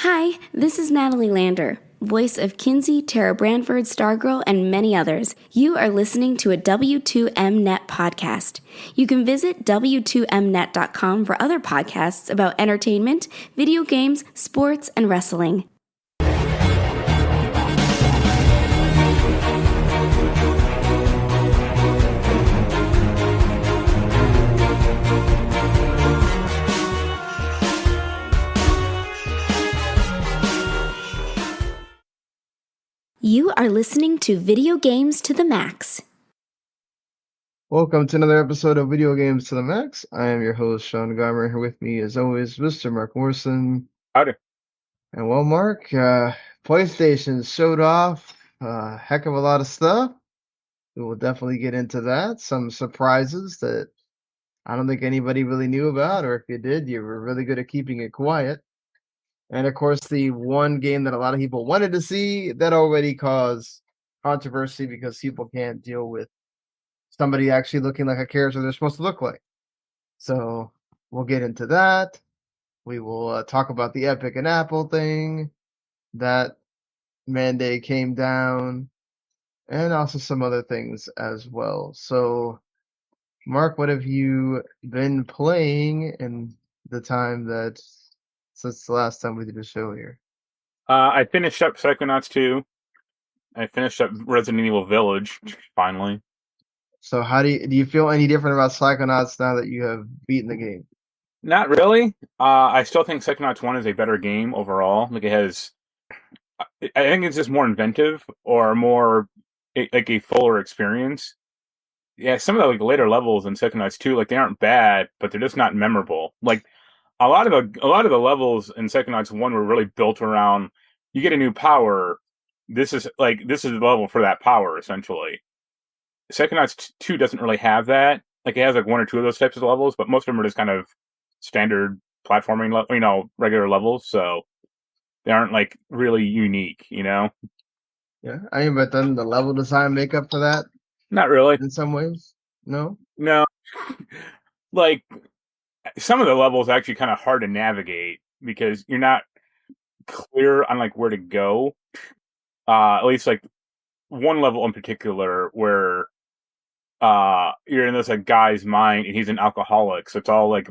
Hi, this is Natalie Lander, voice of Kinsey, Tara Branford, Stargirl, and many others. You are listening to a W2Mnet podcast. You can visit W2Mnet.com for other podcasts about entertainment, video games, sports, and wrestling. You are listening to Video Games to the Max. Welcome to another episode of Video Games to the Max. I am your host, Sean Garmer. Here with me, as always, Mr. Marc Morrison. Howdy. And well, Mark, PlayStation showed off a heck of a lot of stuff. We will definitely get into that. Some surprises that I don't think anybody really knew about, or if you did, you were really good at keeping it quiet. And of course, the one game that a lot of people wanted to see that already caused controversy because people can't deal with somebody actually looking like a character they're supposed to look like. So we'll get into that. We will talk about the Epic and Apple thing. That mandate came down. And also some other things as well. So, Mark, what have you been playing in the time that since the last time we did a show here? I finished up Psychonauts 2. I finished up Resident Evil Village, finally. So how do you feel any different about Psychonauts now that you have beaten the game? Not really. I still think Psychonauts 1 is a better game overall. Like, it has... I think it's just more inventive or more like a fuller experience. Yeah, some of the later levels in Psychonauts 2, like, they aren't bad, but they're just not memorable. Like, a lot of the levels in Psychonauts 1 were really built around, you get a new power, this is the level for that power, essentially. Psychonauts 2 doesn't really have that. Like, it has like one or two of those types of levels, but most of them are just kind of standard platforming, regular levels, so they aren't like really unique, Yeah, I mean, but then the level design make up for that Not really. in some ways? No? No. Like, some of the levels are actually kind of hard to navigate because you're not clear on like where to go. At least like one level in particular where you're in this like guy's mind and he's an alcoholic, so it's all like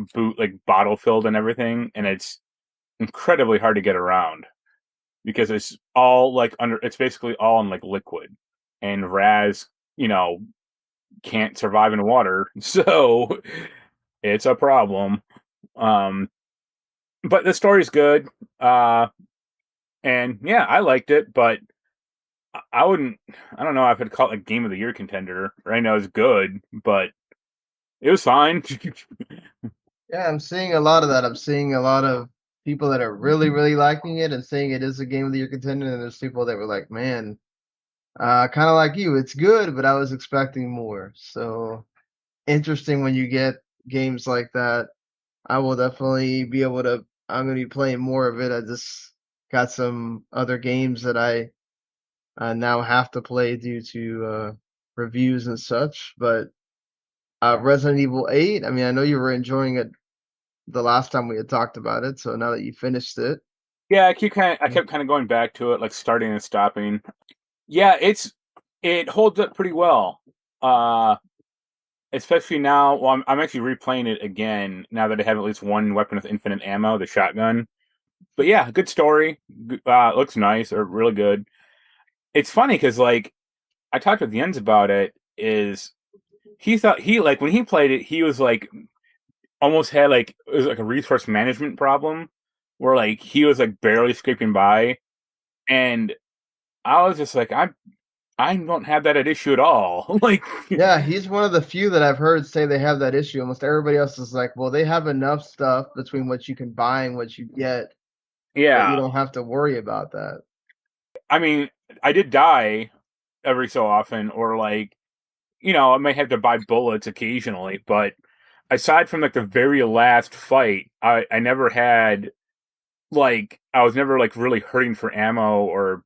bottle filled and everything, and it's incredibly hard to get around because it's all like it's basically all in like liquid, and Raz can't survive in water, so it's a problem. But the story's good, and yeah, I liked it, but I don't know if I'd call it a Game of the Year contender. Right now it's good, but it was fine. Yeah, I'm seeing a lot of that. I'm seeing a lot of people that are really, really liking it and saying it is a Game of the Year contender, and there's people that were like, man, kind of like you, it's good, but I was expecting more. So interesting when you get games like that. I will definitely be able to, I'm going to be playing more of it. I just got some other games that I now have to play due to reviews and such. But Resident Evil 8, I mean, I know you were enjoying it the last time we had talked about it. So now that you finished it. Yeah, I kept kind of going back to it, like starting and stopping. Yeah, it holds up pretty well. Especially now, well, I'm actually replaying it again now that I have at least one weapon with infinite ammo, the shotgun. But yeah, good story. Looks nice, or really good. It's funny because like I talked with Jens about it. Is he thought when he played it, he was like almost had like it was like a resource management problem where like he was like barely scraping by, and I was just like I don't have that at issue at all. Like, yeah, he's one of the few that I've heard say they have that issue. Almost everybody else is like, well, they have enough stuff between what you can buy and what you get. yeah, that you don't have to worry about that. I mean, I did die every so often, or like, I may have to buy bullets occasionally, but aside from like the very last fight, I never had like I was never like really hurting for ammo or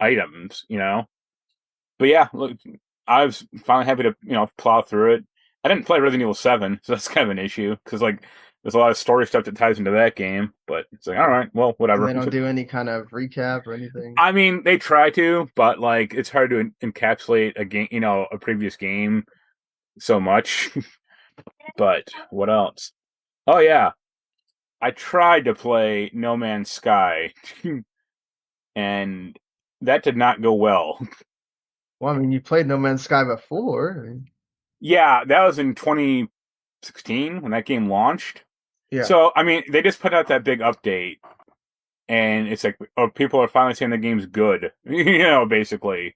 items, But yeah, look, I was finally happy to plow through it. I didn't play Resident Evil 7, so that's kind of an issue because like there's a lot of story stuff that ties into that game, but it's like, all right, well, whatever. And they don't do any kind of recap or anything. I mean, they try to, but like it's hard to encapsulate a game, a previous game so much. But what else? Oh yeah, I tried to play No Man's Sky, and that did not go well. Well, I mean, you played No Man's Sky before. I mean, Yeah, that was in 2016 when that game launched. yeah. So, I mean, they just put out that big update, and it's like, oh, people are finally saying the game's good. Basically.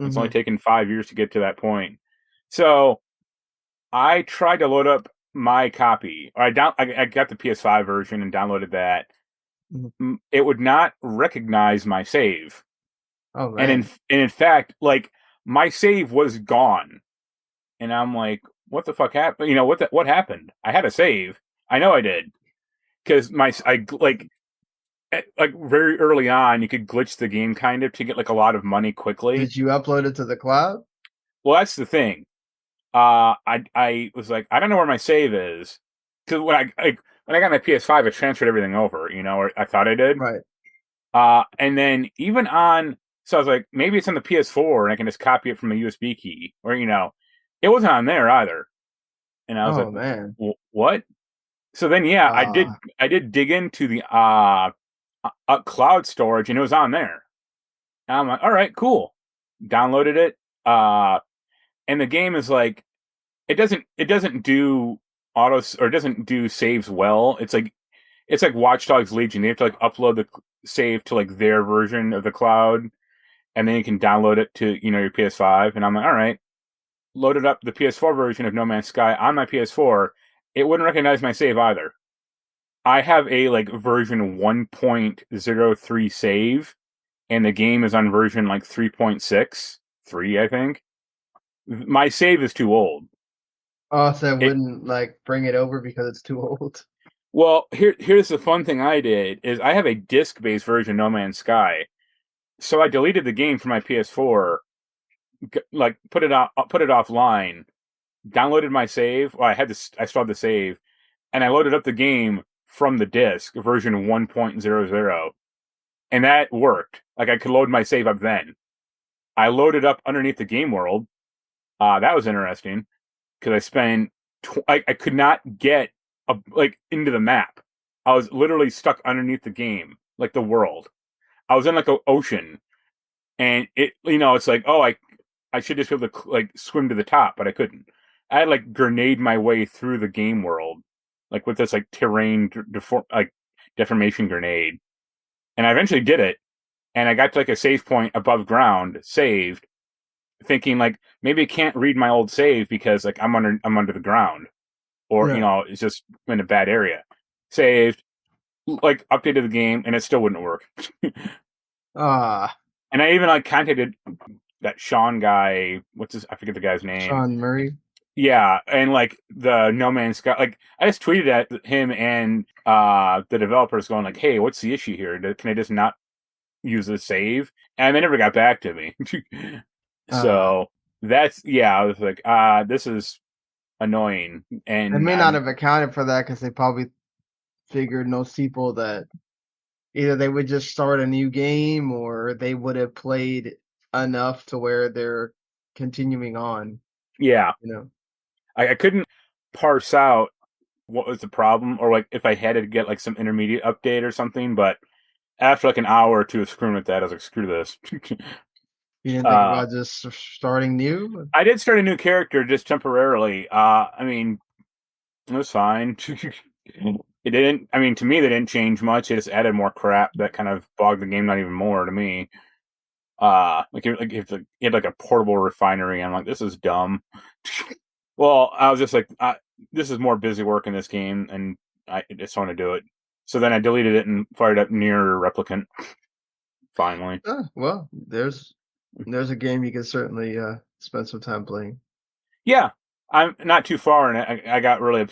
It's only taken 5 years to get to that point. So, I tried to load up my copy. I got the PS5 version and downloaded that. Mhm. It would not recognize my save. Oh man. And in fact, like, my save was gone. And I'm like, what the fuck happened? What happened? I had a save. I know I did. Because like very early on, you could glitch the game kind of to get like a lot of money quickly. Did you upload it to the cloud? Well, that's the thing. I was like, I don't know where my save is. Because when I got my PS5, I transferred everything over, or I thought I did. Right. And then even so I was like, maybe it's on the PS4 and I can just copy it from a USB key. Or, it wasn't on there either. And I was like, man. What? So then, yeah, I did dig into the cloud storage and it was on there. And I'm like, all right, cool. Downloaded it. And the game is like, it doesn't do autos or it doesn't do saves well. It's like Watch Dogs Legion. They have to like upload the save to like their version of the cloud, and then you can download it to your PS5. And I'm like, all right, loaded up the PS4 version of No Man's Sky on my PS4. It wouldn't recognize my save either. I have a like version 1.03 save, and the game is on version like 3.63, I think. My save is too old. Oh, so it wouldn't like bring it over because it's too old. Well, here's the fun thing I did is I have a disc-based version of No Man's Sky. So I deleted the game from my PS4, like put it offline, downloaded my save. Well, I still had the save, and I loaded up the game from the disc, version 1.00, and that worked. Like I could load my save up then. I loaded up underneath the game world. That was interesting because I spent I could not get into the map. I was literally stuck underneath the game, like the world. I was in like an ocean, and it's like, oh, I should just be able to like swim to the top, but I couldn't. I had like grenade my way through the game world, like with this like terrain deformation grenade, and I eventually did it. And I got to like a save point above ground, saved, thinking like maybe I can't read my old save because like I'm under the ground, or it's just in a bad area. Saved, like updated the game, and it still wouldn't work. And I even like contacted that Sean guy. I forget the guy's name. Sean Murray. Yeah, and like the No Man's Sky, like I just tweeted at him and the developers going like, "Hey, what's the issue here? Can I just not use the save?" And they never got back to me. So I was like, this is annoying. And they may not have accounted for that because they probably figured most people that either they would just start a new game or they would have played enough to where they're continuing on. Yeah. I couldn't parse out what was the problem or like if I had to get like some intermediate update or something, but after like an hour or two of screwing with that, I was like, screw this. You didn't think about just starting new? I did start a new character just temporarily. I mean, it was fine. It didn't. I mean, to me, they didn't change much. It just added more crap that kind of bogged the game down even more to me. If you had like a portable refinery, I'm like, this is dumb. Well, I was just like, this is more busy work in this game, and I just want to do it. So then I deleted it and fired up Near Replicant. Finally. Well, there's a game you can certainly spend some time playing. Yeah, I'm not too far, and I got really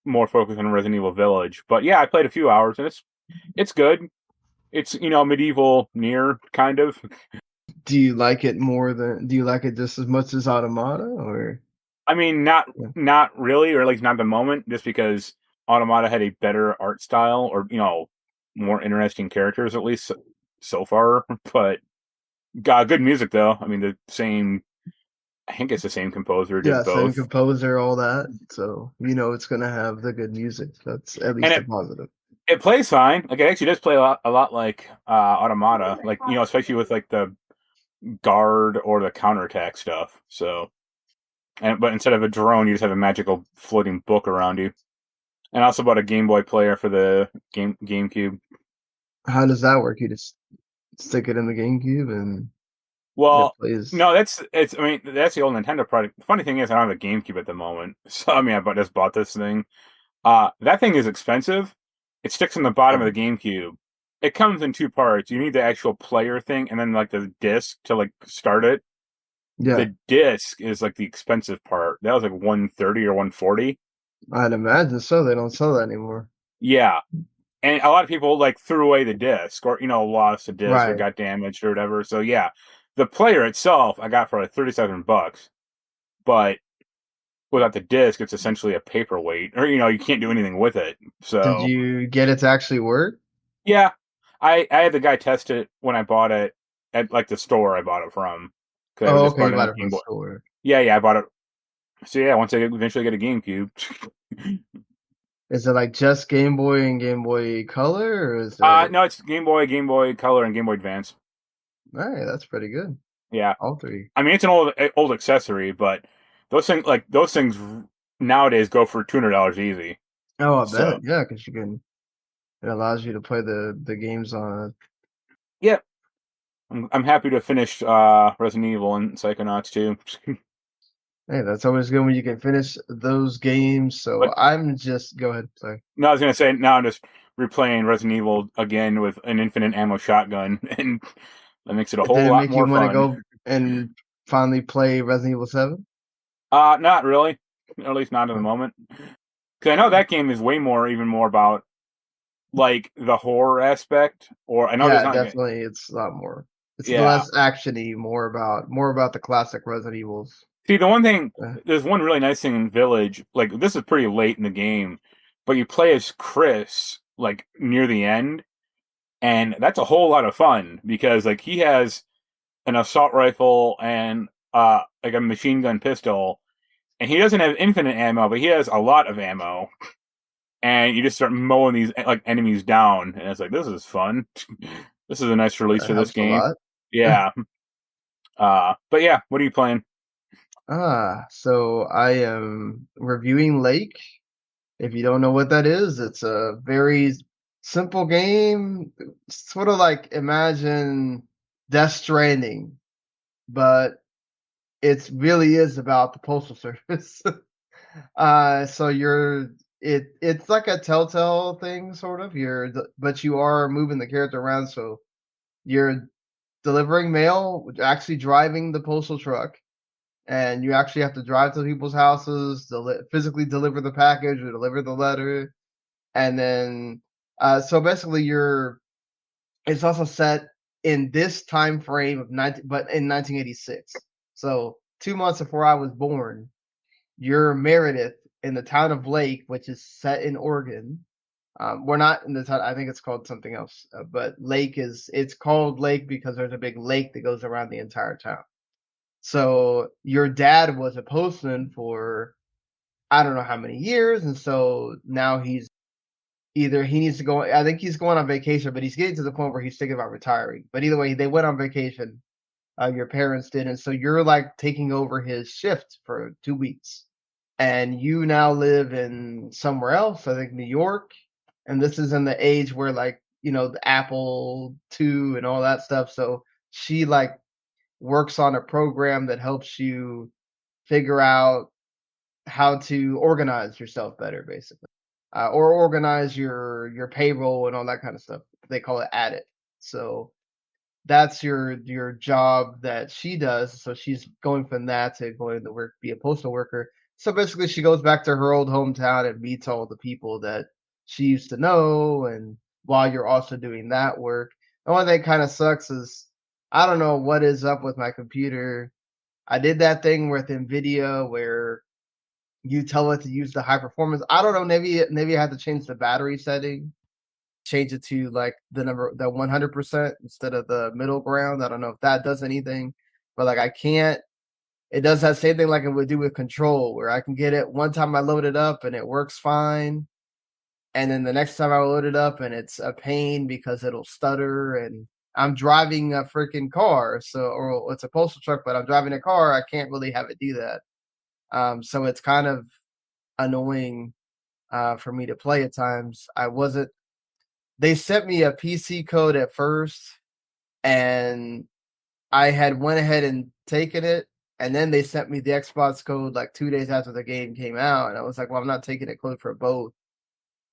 more focused on Resident Evil Village. But yeah, I played a few hours, and it's good. It's medieval Near kind of. Do you like it just as much as Automata, or? I mean, not really, or at least not at the moment, just because Automata had a better art style, or more interesting characters, at least so far. But got good music though. I mean, I think it's the same composer did Yeah, same both, composer, all that. So it's gonna have the good music. That's at and least a positive. it plays fine. Like it actually does play a lot like Automata, like especially with like the guard or the counterattack stuff. So, but instead of a drone, you just have a magical floating book around you. And I also bought a Game Boy player for the GameCube. How does that work? You just stick it in the GameCube and it Well, plays. no, that's it's. I mean, that's the old Nintendo product. The funny thing is, I don't have a GameCube at the moment, so I mean, just bought this thing. That thing is expensive. It sticks on the bottom of the GameCube. It comes in two parts. You need the actual player thing, and then like the disc to like start it. Yeah, The disc is like the expensive part. That was like $130 or $140. I'd imagine so. They don't sell that anymore. Yeah, and a lot of people like threw away the disc, or lost the disc, or Right. got damaged or whatever. So yeah, the player itself I got for like $37, but without the disc, it's essentially a paperweight, or you can't do anything with it. Did So you get it to actually work? yeah, I had the guy test it when I bought it at like the store I bought it from, because I was Oh, just okay, you bought it bought on it from Game the Boy. store. Yeah, I bought it. So yeah, once I eventually get a GameCube. Is it like just Game Boy and Game Boy Color, or is it? No, it's Game Boy, Game Boy Color, and Game Boy Advance. Hey, that's pretty good. Yeah, All three. I mean it's an old accessory, but those things nowadays go for $200 easy. Oh, I So bet. Yeah, because you can. It allows you to play the games on it. yeah, I'm happy to finish Resident Evil and Psychonauts too. Hey, that's always good when you can finish those games. So But I'm just go ahead. Sorry. no, I was gonna say now I'm just replaying Resident Evil again with an infinite ammo shotgun, and that makes it a Did whole it lot make you more want to fun. go and finally play Resident Evil 7? Not really, or at least not at the moment, because I know that game is even more about like the horror aspect. Or I know there's Yeah, not like definitely. It's a lot more. It's yeah. less actiony, more about the classic Resident Evils. See, the one thing, Uh, there's one really nice thing in Village. Like this is pretty late in the game, but you play as Chris like near the end, and that's a whole lot of fun because like he has an assault rifle and like a machine gun pistol, and he doesn't have infinite ammo, but he has a lot of ammo, and you just start mowing these like enemies down, and it's like this is fun. This is a nice release that for this helps a game. lot. Yeah. But yeah, what are you playing? So I am reviewing Lake. If you don't know what that is, it's a very simple game. Sort of like imagine Death Stranding, but it really is about the Postal Service. So it's like a Telltale thing, sort of. But you are moving the character around, so you're delivering mail, actually driving the postal truck, and you actually have to drive to people's houses, physically deliver the package or deliver the letter, and then so basically it's also set in this time frame of 1986. So 2 months before I was born, you're Meredith in the town of Lake, which is set in Oregon. We're not in the town. I think it's called something else, but it's called Lake because there's a big lake that goes around the entire town. So your dad was a postman for I don't know how many years, and so now he needs to go. I think he's going on vacation, but he's getting to the point where he's thinking about retiring. But either way, they went on vacation. Your parents did, and so you're like taking over his shift for 2 weeks, and you now live in somewhere else. I think New York, and this is in the age where like the Apple II and all that stuff. So she like works on a program that helps you figure out how to organize yourself better, basically, or organize your payroll and all that kind of stuff. They call it Addit. So that's your job that she does. So she's going from that to going to work, be a postal worker. So basically, she goes back to her old hometown and meets all the people that she used to know. And while you're also doing that work, the one thing kind of sucks is I don't know what is up with my computer. I did that thing with NVIDIA where you tell it to use the high performance. I don't know. Maybe I had to change the battery setting, change it to like the 100% instead of the middle ground. I don't know if that does anything, but like I can't. It does that same thing like it would do with Control, where I can get it one time I load it up and it works fine, and then the next time I load it up and it's a pain because it'll stutter. And I'm driving a freaking car, or it's a postal truck, but I'm driving a car. I can't really have it do that. So it's kind of annoying for me to play at times. They sent me a PC code at first, and I had went ahead and taken it, and then they sent me the Xbox code like 2 days after the game came out, and I was like, well, I'm not taking a code for both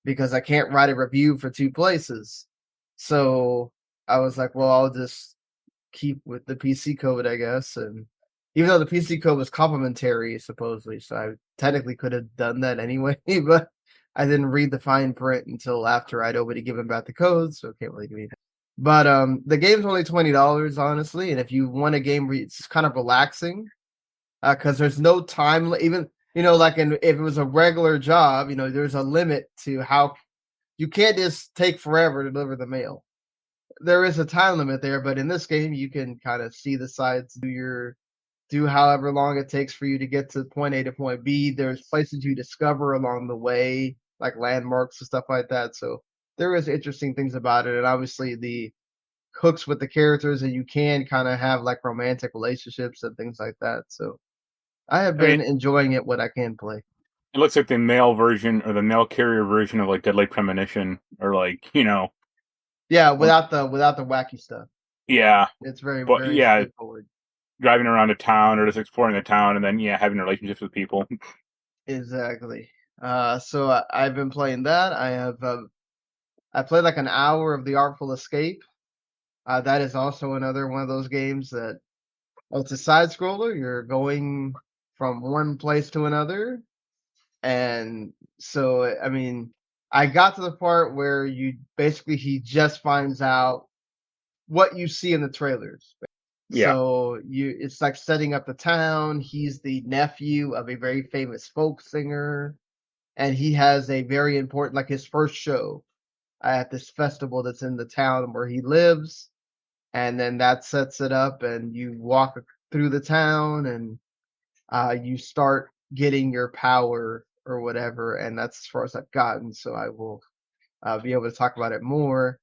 because I can't write a review for two places. So I was like, well, I'll just keep with the PC code, I guess. And even though the PC code was complimentary, supposedly, so I technically could have done that anyway, but I didn't read the fine print until after I'd already given back the code, so I can't really do anything. But the game's only $20, honestly, and if you want a game where it's kind of relaxing, because there's no time, even like if it was a regular job, there's a limit to how you can't just take forever to deliver the mail. There is a time limit there, but in this game, you can kind of see the sides, do however long it takes for you to get to point A to point B. There's places you discover along the way, like landmarks and stuff like that. So there is interesting things about it, and obviously the hooks with the characters, and you can kind of have like romantic relationships and things like that. So I have I mean, been enjoying it what I can play. it looks like the mail version or the mail carrier version of like Deadly Premonition, or like Yeah, without the wacky stuff. yeah, It's very, but very yeah, straightforward. driving around a town or just exploring the town, and then having relationships with people. Exactly. So I've been playing that. I played like an hour of the Artful Escape. That is also another one of those games that it's a side scroller. You're going from one place to another, and so I mean, I got to the part where he just finds out what you see in the trailers. Yeah. So it's like setting up the town. He's the nephew of a very famous folk singer, and he has a very important, like his first show at this festival that's in the town where he lives, and then that sets it up, and you walk through the town, and you start getting your power or whatever, and that's as far as I've gotten. So I will be able to talk about it more.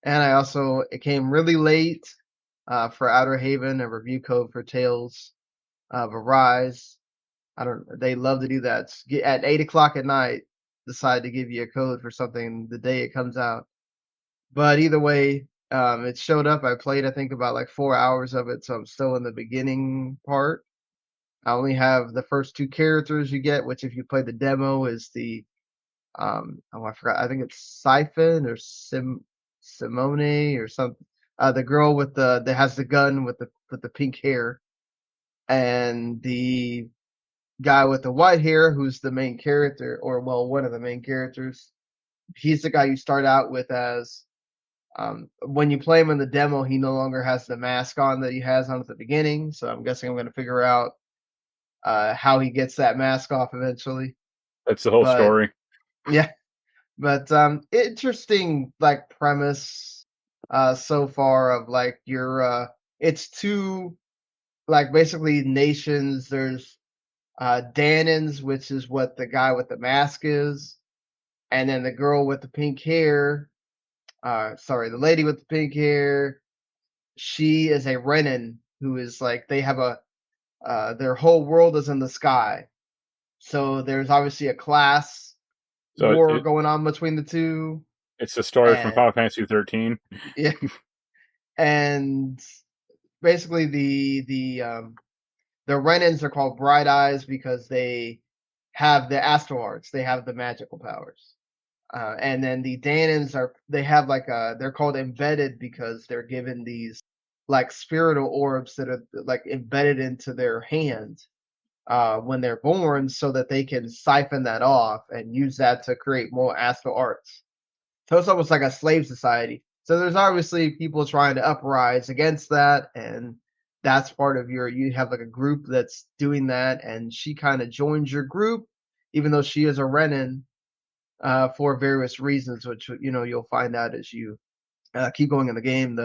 And it came really late for Outer Haven, a review code for Tales of Arise. They love to do that. At 8 o'clock at night, decide to give you a code for something the day it comes out. But either way, it showed up. I played, I think, about like 4 hours of it, so I'm still in the beginning part. I only have the first two characters you get, which if you play the demo is the I forgot. I think it's Siphon or Simone or something. The girl that has the gun with the pink hair, and the guy with the white hair, who's the main character, or well, one of the main characters. He's the guy you start out with as. When you play him in the demo, he no longer has the mask on that he has on at the beginning. So I'm guessing I'm going to figure out how he gets that mask off eventually. That's the whole But story. yeah, but interesting like premise so far of like it's two like basically nations. There's Danins, which is what the guy with the mask is, and then the girl with the pink hair. The lady with the pink hair. She is a Renin who is like they have their whole world is in the sky. So there's obviously a class So war going on between the two. it's the story from And Final Fantasy 13. yeah, and basically the Renins are called Bright Eyes because they have the Astral Arts. They have the magical powers. And then the Danins they have they're called embedded because they're given these like spiritual orbs that are like embedded into their hand when they're born, so that they can siphon that off and use that to create more astral arts. So it's almost like a slave society. So there's obviously people trying to uprise against that, and that's part of you have like a group that's doing that, and she kind of joins your group even though she is a Renin for various reasons, which you'll find out as you keep going in the game.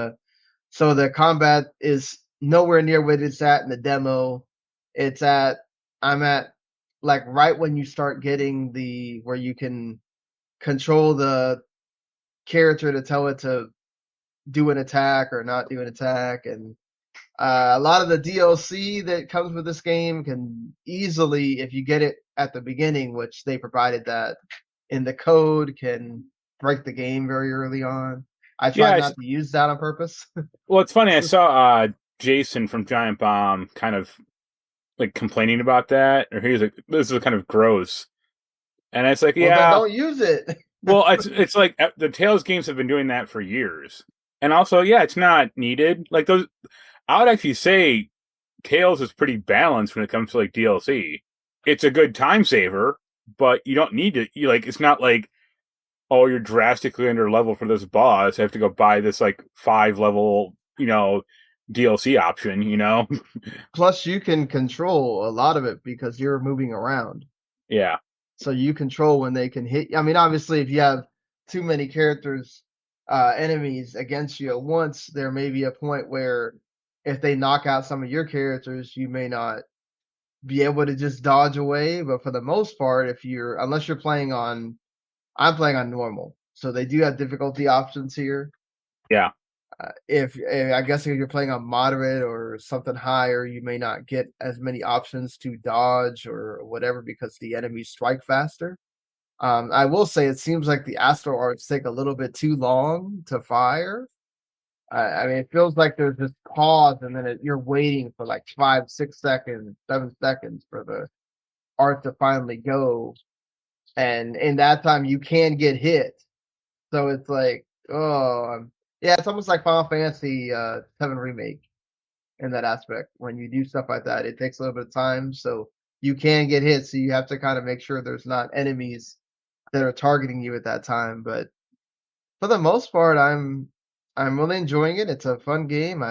So the combat is nowhere near what it's at in the demo. I'm at like right when you start getting where you can control the character to tell it to do an attack or not do an attack, and a lot of the DLC that comes with this game can easily, if you get it at the beginning, which they provided that in the code, can break the game very early on. I tried not to use that on purpose. Well, it's funny. I saw Jason from Giant Bomb kind of like complaining about that, or he was like, "This is kind of gross," and it's like, well, yeah, then don't use it. Well, it's like the Tales games have been doing that for years, and also, yeah, it's not needed. Like those, I would actually say Tales is pretty balanced when it comes to like DLC. It's a good time saver, but you don't need to. It's not like, oh, you're drastically under level for this boss. I have to go buy this like 5-level, DLC option. Plus, you can control a lot of it because you're moving around. Yeah. So you control when they can hit. I mean, obviously, if you have too many characters, enemies against you at once, there may be a point where if they knock out some of your characters, you may not be able to just dodge away. But for the most part, unless you're playing on, I'm playing on normal, so they do have difficulty options here. Yeah. If I guess if you're playing on moderate or something higher, you may not get as many options to dodge or whatever because the enemies strike faster. I will say it seems like the Astro Arts take a little bit too long to fire. I mean, it feels like there's this pause and then you're waiting for like 5, 6 seconds, 7 seconds for the art to finally go. And in that time, you can get hit. So it's like, yeah, it's almost like Final Fantasy 7 Remake in that aspect. When you do stuff like that, it takes a little bit of time, so you can get hit. So you have to kind of make sure there's not enemies that are targeting you at that time. But for the most part, I'm really enjoying it. It's a fun game.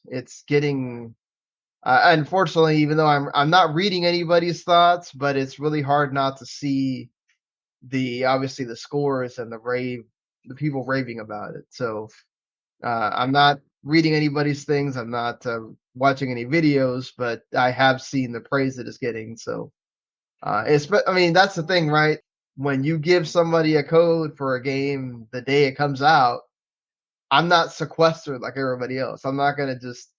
It's getting unfortunately, even though I'm not reading anybody's thoughts, but it's really hard not to see obviously the scores and the people raving about it. So I'm not reading anybody's things. I'm not watching any videos, but I have seen the praise that it's getting. So I mean, that's the thing, right? When you give somebody a code for a game the day it comes out, I'm not sequestered like everybody else. I'm not going to just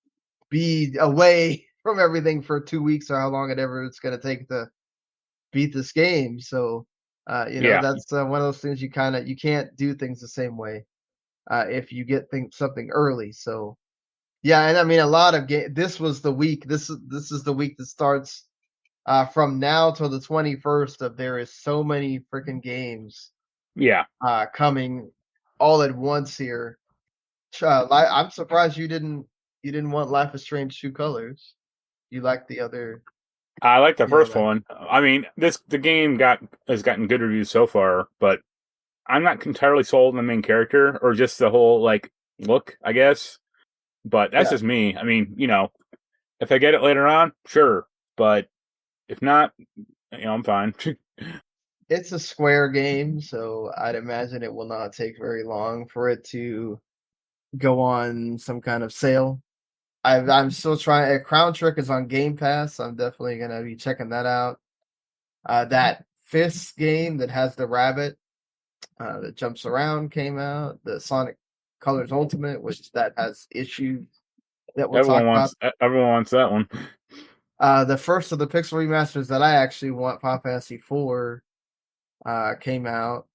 be away from everything for 2 weeks or how long it's going to take to beat this game. So, that's one of those things you can't do things the same way if you get something early. So, yeah, and I mean a lot of this was the week. This is the week that starts from now till the 21st. There is so many freaking games. Yeah. Coming all at once here. I'm surprised you didn't want Life is Strange 2 Colors. You like the other. I like the first one. I mean, the game has gotten good reviews so far, but I'm not entirely sold on the main character or just the whole like look, I guess. But that's just me. I mean, if I get it later on, sure. But if not, I'm fine. It's a Square game, so I'd imagine it will not take very long for it to go on some kind of sale. I'm still trying. Crown Trick is on Game Pass. I'm definitely gonna be checking that out. That Fist game that has the rabbit that jumps around came out. The Sonic Colors Ultimate, which that has issues that we'll talk about. Everyone wants that one. The first of the Pixel remasters that I actually want, Final Fantasy IV, came out.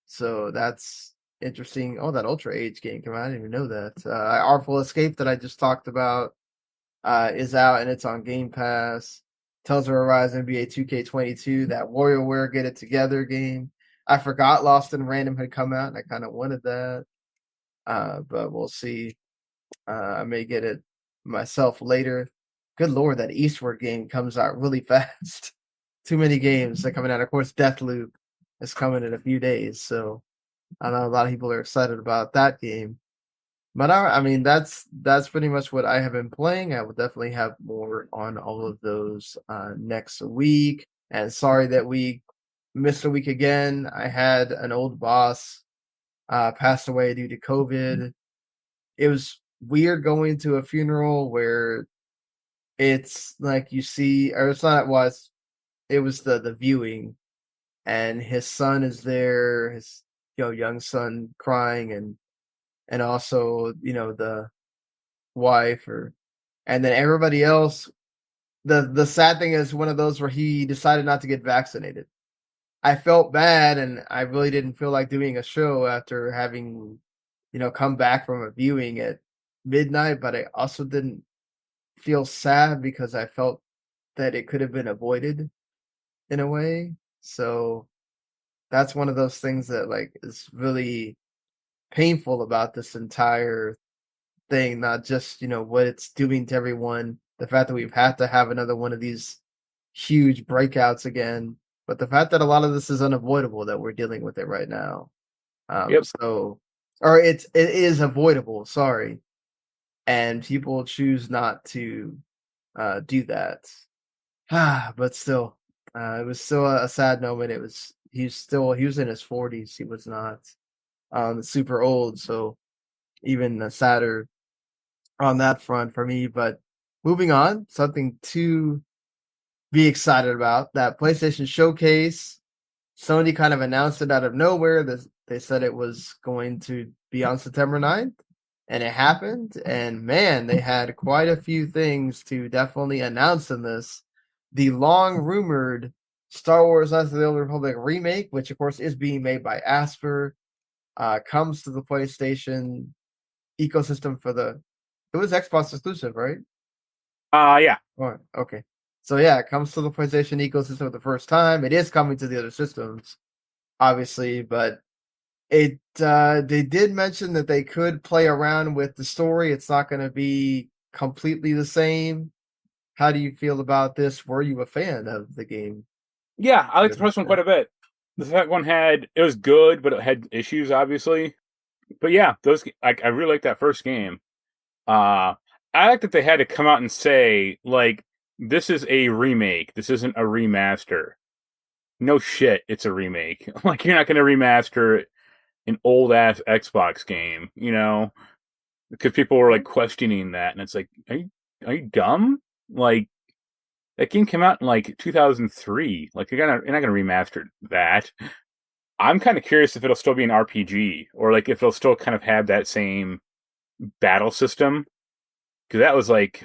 So that's interesting. Oh, that Ultra Age game came out. I didn't even know that. Artful Escape that I just talked about is out and it's on Game Pass. Tales of Arise NBA 2K22, that WarioWare Get It Together game. I forgot Lost in Random had come out and I kind of wanted that. But we'll see. I may get it myself later. Good Lord, that Eastward game comes out really fast. Too many games are coming out. Of course, Deathloop is coming in a few days. So I know a lot of people are excited about that game. But I mean, that's pretty much what I have been playing. I will definitely have more on all of those next week. And sorry that we missed a week again. I had an old boss passed away due to COVID. It was weird going to a funeral where it's like you see, or it's not. It was the viewing, and his son is there, his young son crying, and also the wife, and then everybody else. The sad thing is one of those where he decided not to get vaccinated. I felt bad, and I really didn't feel like doing a show after having come back from a viewing at midnight, but I also didn't feel sad because I felt that it could have been avoided in a way. So that's one of those things that like is really painful about this entire thing, not just what it's doing to everyone, the fact that we've had to have another one of these huge breakouts again, but the fact that a lot of this is unavoidable, that we're dealing with it right now. Yep. So, or it is avoidable, sorry, and people choose not to do that. But still, it was still a sad moment. He was in his 40s. He was not super old, so even sadder on that front for me. But moving on, something to be excited about, that PlayStation Showcase. Sony kind of announced it out of nowhere. They said it was going to be on September 9th, and it happened. And man, they had quite a few things to definitely announce in this. The long rumored Star Wars Knights of the Old Republic remake, which of course is being made by Asper, comes to the PlayStation ecosystem it was Xbox exclusive, right? Yeah. Oh, okay. So yeah, it comes to the PlayStation ecosystem for the first time. It is coming to the other systems, obviously, but they did mention that they could play around with the story. It's not going to be completely the same. How do you feel about this? Were you a fan of the game? Yeah, I like the first one quite a bit. The second one it was good, but it had issues, obviously. But yeah, I really like that first game. I like that they had to come out and say, like, this is a remake. This isn't a remaster. No shit, it's a remake. Like, you're not going to remaster an old ass Xbox game, because people were like questioning that, and it's like, are you dumb? Like, that game came out in like 2003. Like, you're not gonna remaster that. I'm kind of curious if it'll still be an RPG, or like if it'll still kind of have that same battle system, because that was like,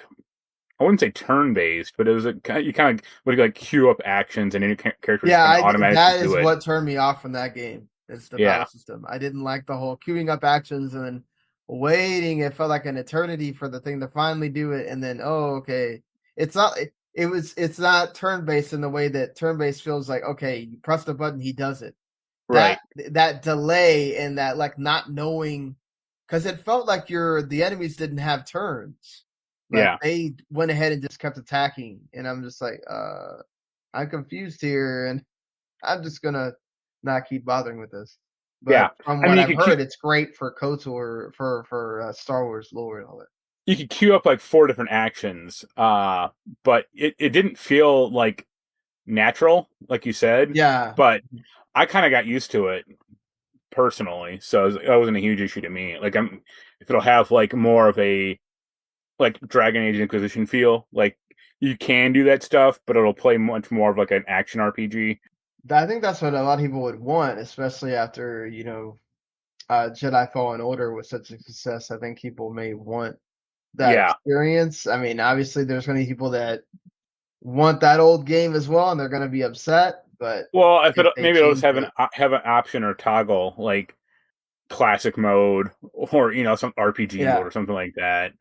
I wouldn't say turn-based, but it was you kind of would like queue up actions and any character was kind of automatically that is do it. what turned me off from that game. It's the Yeah. battle system. I didn't like the whole queuing up actions and then waiting. It felt like an eternity for the thing to finally do it, and then okay, it's not. It's not turn-based in the way that turn-based feels like, okay, you press the button, he does it. Right. That delay and that like not knowing, because it felt like the enemies didn't have turns. Like, Yeah. they went ahead and just kept attacking, and I'm just like, I'm confused here, and I'm just gonna not keep bothering with this. But Yeah. from I what mean, I've heard, it's great for KOTOR, for Star Wars lore and all that. you could queue up like 4 different actions, but it didn't feel like natural, like you said. Yeah. But I kind of got used to it personally, so that wasn't a huge issue to me. Like, if it'll have like more of a like Dragon Age Inquisition feel, like you can do that stuff, but it'll play much more of like an action RPG. I think that's what a lot of people would want, especially after Jedi Fallen Order was such a success. I think people may want that Yeah. experience. I mean, obviously, there's going to be people that want that old game as well, and they're going to be upset. But Well, if they maybe it'll just change have it, have an option or toggle like classic mode, or some RPG mode or something like that.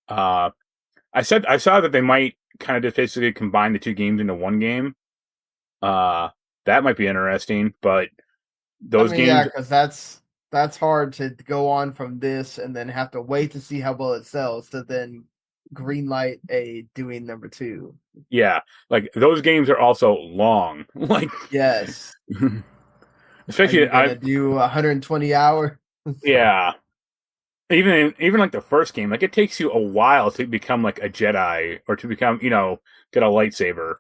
I saw that they might kind of just basically combine the two games into one game. That might be interesting, but those games, because that's hard to go on from this and then have to wait to see how well it sells to then greenlight a doing number 2. yeah, like those games are also long. Like, Yes. Are especially you gonna do 120 hour? yeah. Even like the first game, like it takes you a while to become like a Jedi or to become, get a lightsaber.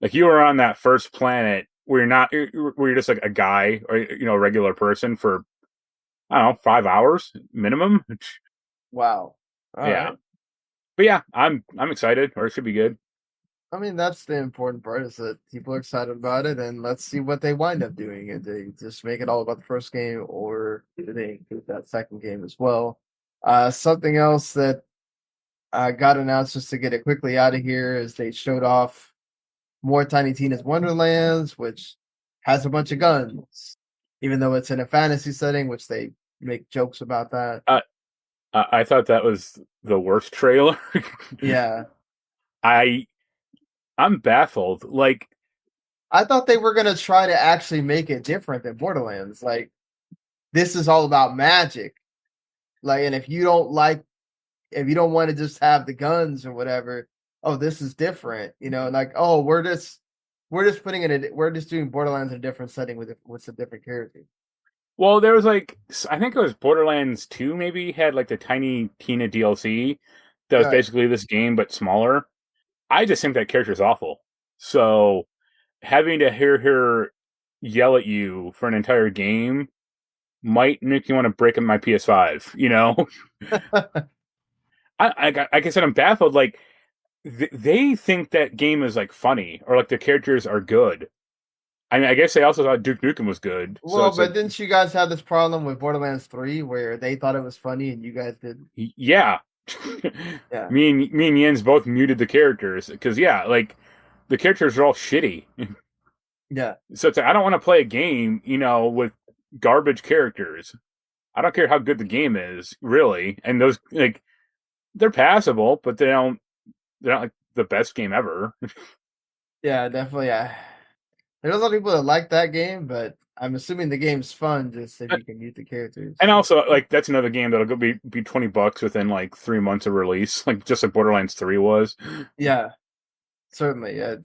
Like, you were on that first planet where you're just like a guy or a regular person for I don't know 5 hours minimum. Wow. All Yeah, right. but yeah, I'm excited, or it should be good. I mean, that's the important part is that people are excited about it, and let's see what they wind up doing. If they just make it all about the first game, or do they include that second game as well? Something else that got announced just to get it quickly out of here is they showed off more Tiny Tina's Wonderlands, which has a bunch of guns, even though it's in a fantasy setting, which they make jokes about that. I thought that was the worst trailer. Yeah. I I'm baffled. Like, I thought they were gonna try to actually make it different than Borderlands. Like, this is all about magic. Like, and if you don't want to just have the guns or whatever, oh, this is different. Like, oh, we're just doing Borderlands in a different setting with some different characters. well, there was like I think it was Borderlands 2 maybe had like the Tiny Tina DLC that was Right. basically this game but smaller. I just think that character's awful. So having to hear her yell at you for an entire game might make you want to break up my PS5. Like I said, I'm baffled. Like they think that game is like funny or like the characters are good. I mean, I guess they also thought Duke Nukem was good. So Well, it's like, but didn't you guys have this problem with Borderlands 3 where they thought it was funny and you guys didn't? yeah. Yeah. me and Jens both muted the characters because yeah, like the characters are all shitty. Yeah. So it's like, I don't want to play a game, with garbage characters. I don't care how good the game is, really. And those like they're passable, but they're not like the best game ever. Yeah, definitely. Yeah. There's a lot of people that like that game, but I'm assuming the game's fun just if you can mute the characters. And also, like that's another game that'll go be $20 within like 3 months of release, like just like Borderlands 3 was. Yeah, certainly. Yeah.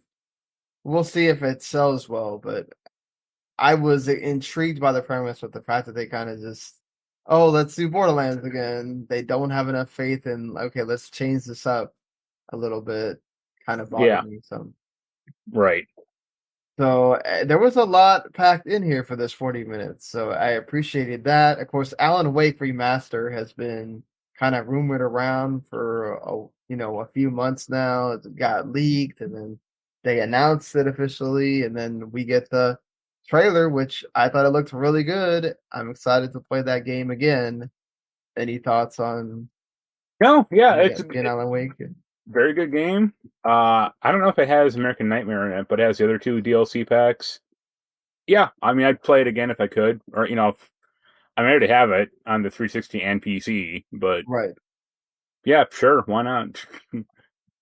We'll see if it sells well, but I was intrigued by the premise with the fact that they kind of just, oh, let's do Borderlands again. They don't have enough faith in, okay, let's change this up a little bit. Kind of Yeah, bothered me some. right. So there was a lot packed in here for this 40 minutes. So I appreciated that. Of course, Alan Wake Remaster has been kind of rumored around for a few months now. It got leaked and then they announced it officially and then we get the trailer which I thought it looked really good. I'm excited to play that game again. Any thoughts on No, yeah, it's being Alan Wake? very good game. I don't know if it has American Nightmare in it, but it has the other two DLC packs. Yeah, I mean, I'd play it again if I could, or if, I mean, I already have it on the 360 and PC, but Right. yeah, sure, why not?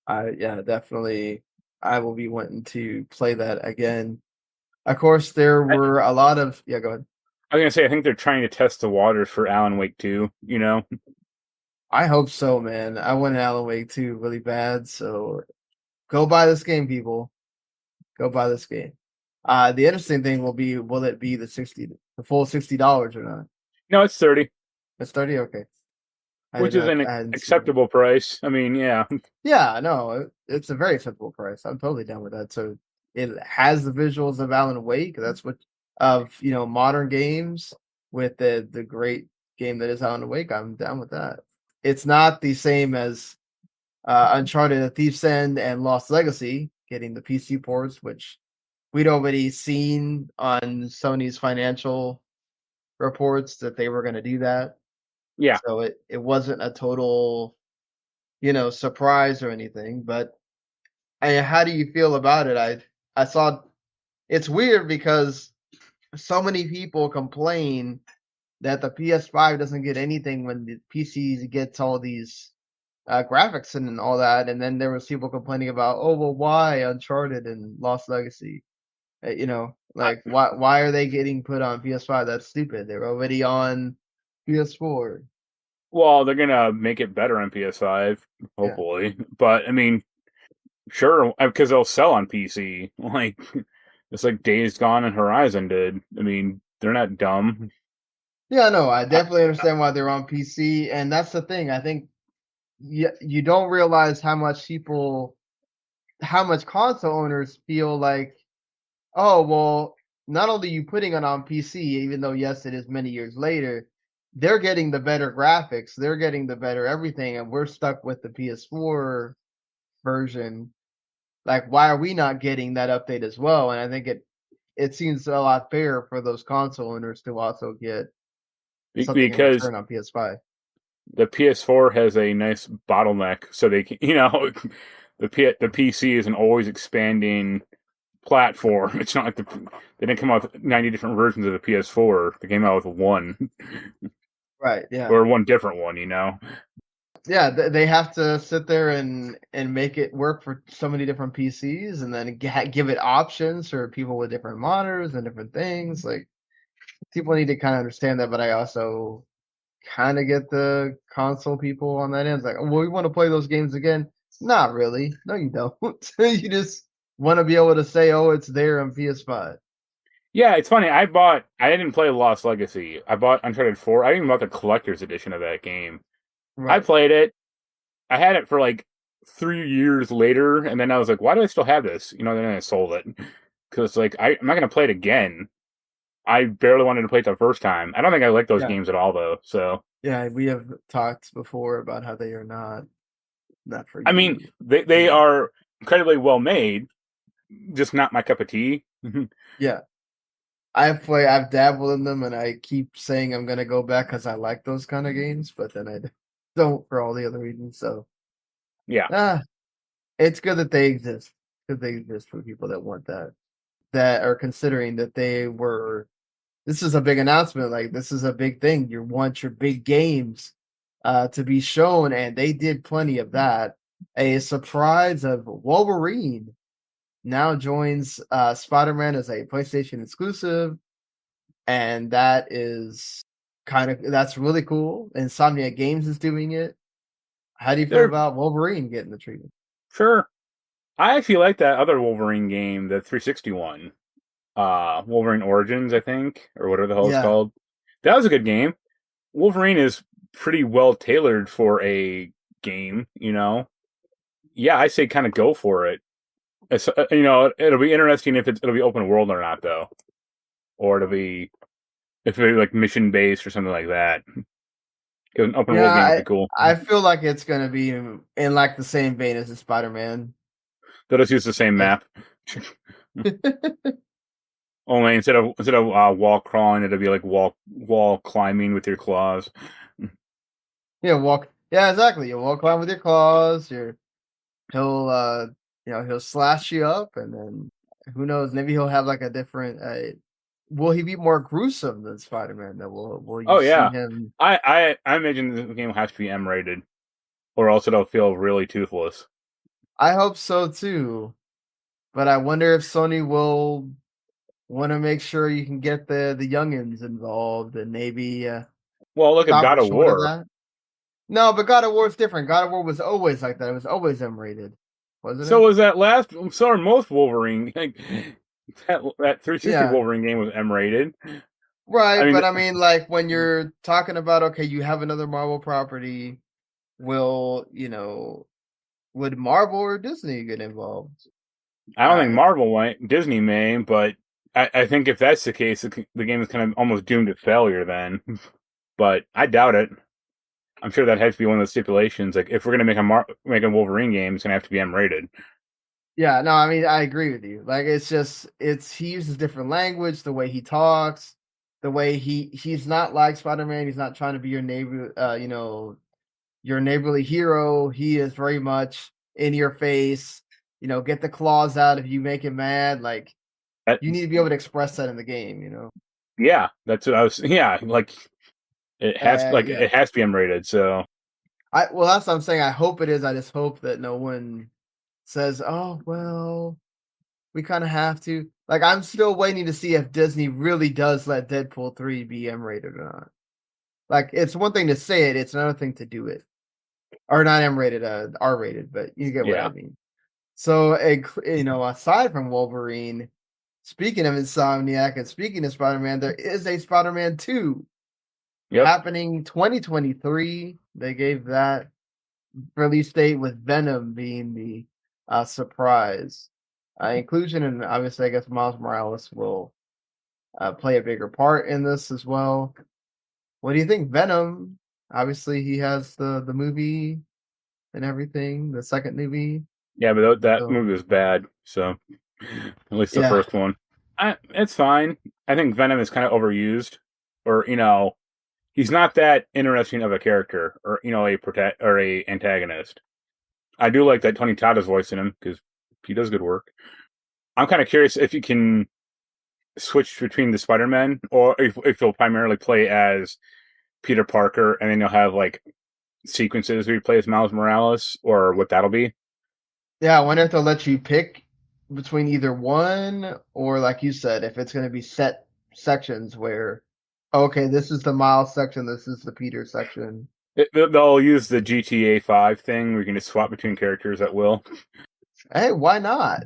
Yeah, definitely. I will be wanting to play that again. Of course, there I, were a lot of go ahead. I was gonna say, I think they're trying to test the waters for Alan Wake 2. I hope so, man. I want an Alan Wake 2 really bad, so go buy this game, people. Go buy this game. The interesting thing will it be the full $60 or not? No, it's 30, It's 30? Okay. which is an I hadn't seen it. acceptable price. I mean, yeah, Yeah, no, it's a very acceptable price. I'm totally down with that. So it has the visuals of Alan Wake. That's what of modern games with the great game that is Alan Wake. I'm down with that. It's not the same as Uncharted, A Thief's End, and Lost Legacy getting the PC ports, which we'd already seen on Sony's financial reports that they were going to do that. yeah. So it wasn't a total surprise or anything. But how do you feel about it? I saw it's weird because so many people complain that the PS5 doesn't get anything when the PC gets all these graphics and all that, and then there was people complaining about, oh well, why Uncharted and Lost Legacy? I, Like why are they getting put on PS5? That's stupid. They're already on PS4. well, they're gonna make it better on PS5, Yeah. hopefully. But I mean, sure, because they'll sell on PC. Like it's like Days Gone and Horizon did. I mean, they're not dumb. Yeah, no, I I, definitely understand why they're on PC, and that's the thing. I think you don't realize how much console owners feel like Oh, well, not only you putting it on PC, even though yes, it is many years later, they're getting the better graphics, they're getting the better everything, and we're stuck with the PS4 version. Like, why are we not getting that update as well? And I think it seems a lot fair for those console owners to also get something in Because return on PS5. the PS4 has a nice bottleneck, so they can, the PC is an always expanding platform. It's not like they didn't come out with 90 different versions of the PS4. They came out with one Right. Yeah. or one different one. Yeah. They have to sit there and make it work for so many different PCs, and then give it options for people with different monitors and different things. Like, people need to kind of understand that, but I also kind of get the console people on that end. It's like, well, we want to play those games again. Not really. No, you don't. You just want to be able to say, oh, it's there on PS5. Yeah, it's funny. I didn't play Lost Legacy. I bought Uncharted 4. I even bought the collector's edition of that game. I Right. played it. I had it for like 3 years later, and then I was like, why do I still have this? Then I sold it. Because, like, I'm not going to play it again. I barely wanted to play it the first time. I don't think I like those Yeah. games at all, though. So, Yeah, we have talked before about how they are not for I you. mean, they are incredibly well made, just not my cup of tea. Yeah. I've dabbled in them, and I keep saying I'm gonna go back because I like those kind of games, but then I don't for all the other reasons. So Yeah. it's good that they exist. Because they exist for people that want that are considering that they were. This is a big announcement. Like, this is a big thing. You want your big games to be shown, and they did plenty of that. A surprise of Wolverine now joins Spider-Man as a PlayStation exclusive, and that's really cool. Insomnia Games is doing it. How do you feel They're about Wolverine getting the treatment? sure. I actually like that other Wolverine game, the 360 one. Wolverine Origins, I think, or whatever the hell it's Yeah, called. That was a good game. Wolverine is pretty well tailored for a game. Yeah, I say kind of go for it. It'll be interesting if it'll be open world or not, though, or if it'll be like mission based or something like that. 'Cause an open yeah. world game would be I cool. I feel like it's gonna be in like the same vein as the Spider-Man. They'll just use the same Like, map. Only instead of wall crawling, it'll be like wall climbing with your claws. yeah, walk. Yeah, exactly. You walk around with your claws. He'll he'll slash you up, and then who knows? Maybe he'll have like a different. Will he be more gruesome than Spider-Man? That will you Oh see yeah, him? I imagine the game will have to be M rated, or else it'll feel really toothless. I hope so too. But I wonder if Sony will want to make sure you can get the youngins involved, and maybe Well, look at stop God it of short of War. that. No, but God of War is different. God of War was always like that. It was always M rated, wasn't So it? was that last? So are most Wolverine. Like, that 360 Yeah. Wolverine game was M rated. I Right, mean, but I mean, like, when you're talking about, okay, you have another Marvel property, will would Marvel or Disney get involved? I don't think Uh, Marvel might. Disney may, but I think if that's the case, the game is kind of almost doomed to failure then. But I doubt it. I'm sure that has to be one of the stipulations. Like, if we're gonna make a Wolverine game, it's gonna have to be M rated. yeah, no, I mean, I agree with you. Like, he uses different language, the way he talks, the way he's not like Spider-Man. He's not trying to be your neighbor, your neighborly hero. He is very much in your face. Get the claws out if you make him mad. Like, That, you need to be able to express that in the game. yeah, that's what I was. Yeah, like Yeah. it has to be M rated. So Well, that's what I'm saying. I hope it is. I just hope that no one says, "Oh, well, we kind of have to." Like, I'm still waiting to see if Disney really does let Deadpool 3 be M-rated or not. Like, it's one thing to say it; it's another thing to do it, or not M-rated, R-rated. But you get what I yeah, mean. So, aside from Wolverine, speaking of Insomniac and speaking of Spider-Man, there is a Spider-Man 2 yep. happening 2023. They gave that release date with Venom being the surprise. inclusion, and obviously, I guess Miles Morales will play a bigger part in this as well. What do you think, Venom? Obviously, he has the movie and everything, the second movie. Yeah, but that So movie was bad. So at least the yeah, first one. It's fine. I think Venom is kind of overused, or he's not that interesting of a character, or a antagonist. I do like that Tony Todd is voicing him because he does good work. I'm kind of curious if you can switch between the Spider-Man, or if he'll primarily play as Peter Parker, and then you'll have like sequences where you play as Miles Morales, or what that'll be. yeah. I wonder if they'll let you pick between either one, or like you said, if it's going to be set sections where, okay, this is the Miles section, this is the Peter section. They'll use the GTA 5 thing where you can just swap between characters at will. Hey, why not?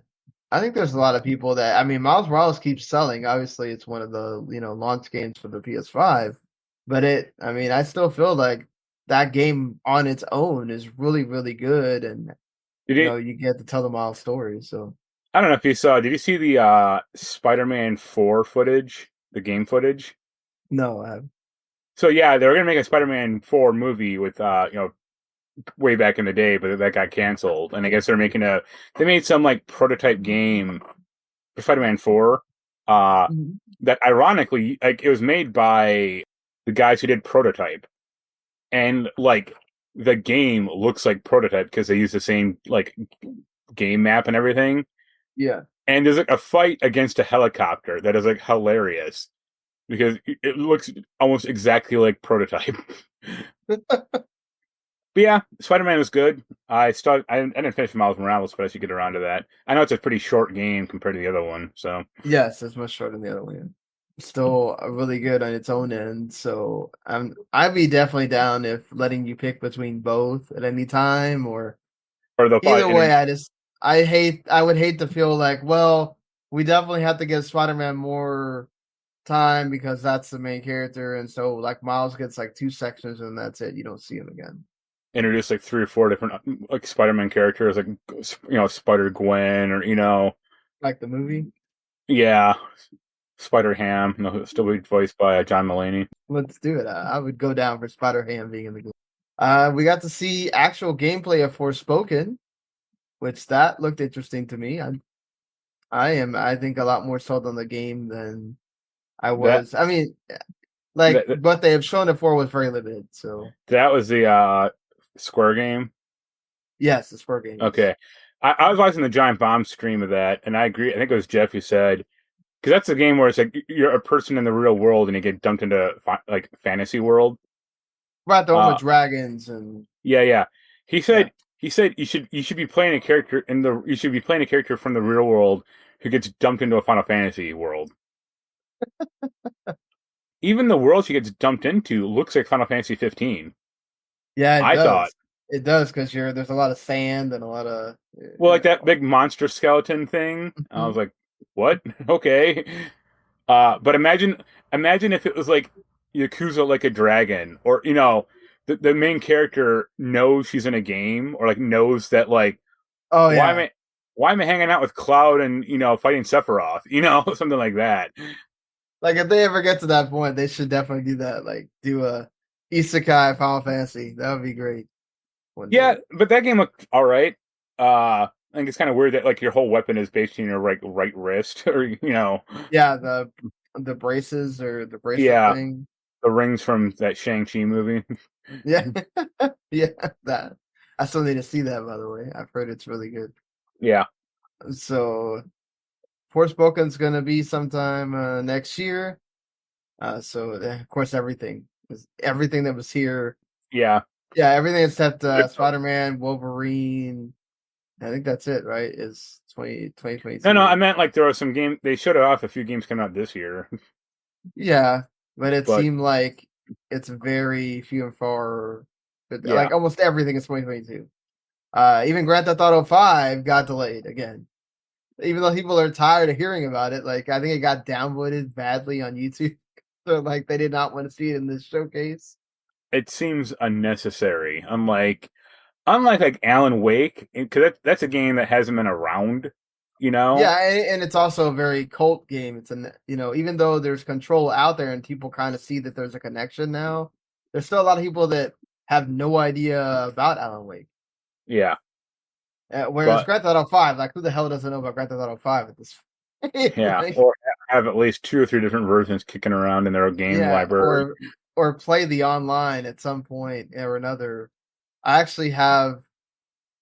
I think there's a lot of people that, I mean, Miles Morales keeps selling. Obviously, it's one of the launch games for the PS5, but I mean, I still feel like that game on its own is really, really good, and Did you? you get to tell the Miles story. So I don't know if you saw. Did you see the Spider-Man 4 footage, the game footage? no, So yeah, they were gonna make a Spider-Man 4 movie with way back in the day, but that got canceled. And I guess they made some like prototype game for Spider-Man 4. Mhm. That ironically, like it was made by the guys who did Prototype, and like the game looks like Prototype because they use the same like game map and everything. Yeah. And there's like a fight against a helicopter that is like hilarious because it looks almost exactly like Prototype. But yeah, Spider-Man was good. I didn't finish Miles Morales, but I should get around to that. I know it's a pretty short game compared to the other one, so Yes, it's much shorter than the other one. Still really good on its own end. So I'd be definitely down if letting you pick between both at any time, or or they'll either probably way. I would hate to feel like, well, we definitely have to give Spider-Man more time because that's the main character, and so like Miles gets like 2 sections and that's it. You don't see him again. introduce like 3 or 4 different like Spider-Man characters, like Spider-Gwen, or Like the movie. yeah, Spider-Ham. He'll still be voiced by John Mulaney. Let's do it. I would go down for Spider-Ham being in the game. We got to see actual gameplay of Forspoken, which that looked interesting to me. I think a lot more sold on the game than I That was. I mean, like that what they have shown it for was very limited. So that was the Square game. yes, the Spur game. Yes. Okay, I was watching the Giant Bomb stream of that, and I agree. I think it was Jeff who said, because that's a game where it's like you're a person in the real world and you get dumped into like fantasy world. Right, the one Uh, with dragons and yeah. He yeah. said you should be playing a character you should be playing a character from the real world who gets dumped into a Final Fantasy world. Even the world she gets dumped into looks like Final Fantasy 15. Yeah, it I thought, does. It does because there's a lot of sand and a lot of well, like that big monster skeleton thing. I was Mhm. like, what? Okay. But imagine if it was like Yakuza like a dragon, or the main character knows she's in a game, or like knows that like Oh why am yeah. I why am I hanging out with Cloud and fighting Sephiroth, something like that. Like if they ever get to that point, they should definitely do that. Like do a Isekai Final Fantasy. That would be great one Yeah, day. but that game looked all right. I think it's kind of weird that like your whole weapon is based on your right wrist, or Yeah, the braces or the bracelet yeah, thing. the rings from that Shang-Chi movie. Yeah. Yeah, that. I still need to see that, by the way. I've heard it's really good. Yeah, So Forspoken's gonna be sometime next year. So of course everything that was here. yeah. Yeah, everything except Spider-Man, Wolverine. I think that's it, right? Is 2022. No, I meant like there was some game they showed it off. A few games coming out this year, Yeah, but it but seemed like it's very few and far. But yeah, like almost everything is 2022. Even Grand Theft Auto 5 got delayed again. Even though people are tired of hearing about it, like I think it got downvoted badly on YouTube. So like they did not want to see it in this showcase. it seems unnecessary. Unlike like Alan Wake, because that's a game that hasn't been around You know? Yeah, and it's also a very cult game. It's even though there's Control out there and people kind of see that there's a connection now, there's still a lot of people that have no idea about Alan Wake. Yeah. Whereas But Grand Theft Auto 5, like who the hell doesn't know about Grand Theft Auto 5 at this point? yeah, Like, or have at least 2 or 3 different versions kicking around in their game yeah, library. or play the online at some point or another. I actually have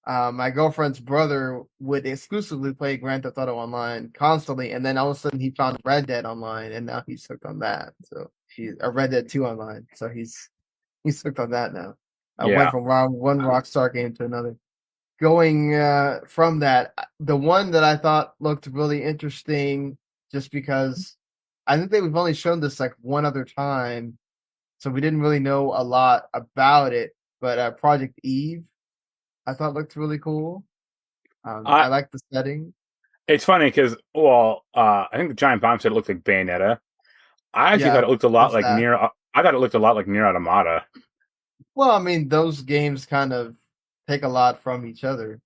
my girlfriend's brother would exclusively play Grand Theft Auto Online constantly, and then all of a sudden he found Red Dead Online, and now he's hooked on that. So he's a Red Dead 2 Online, so he's hooked on that now. I went Yeah. from one Rockstar game to another. Going from that, the one that I thought looked really interesting, just because I think we've only shown this like one other time, so we didn't really know a lot about it. But Project Eve, I thought looked really cool. I I like the setting. It's funny because, well, I think the Giant Bomb said it looked like Bayonetta. I actually thought Yeah, it looked a lot that's like that. Nier. I thought it looked a lot like Nier Automata. Well, I mean, those games kind of take a lot from each other.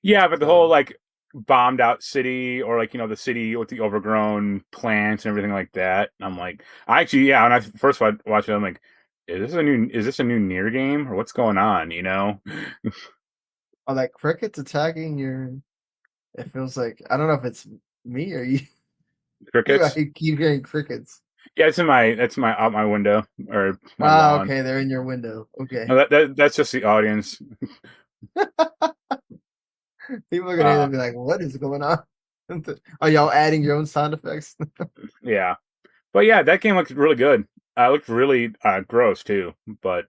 Yeah, but the whole So, like bombed out city, or like the city with the overgrown plants and everything like that. I'm like, I actually, yeah. When I first watched it, I'm like, is this a new Nier game, or what's going on? are like crickets attacking your? It feels like I don't know if it's me or you. I Crickets. keep hearing crickets. Yeah, that's my out my window or my Ah, lawn. okay, they're in your window. Okay, No, that's just the audience. people are gonna hear Uh, them be like, "What is going on?" Are y'all adding your own sound effects? yeah, but yeah, that game looked really good. It looked really gross too, but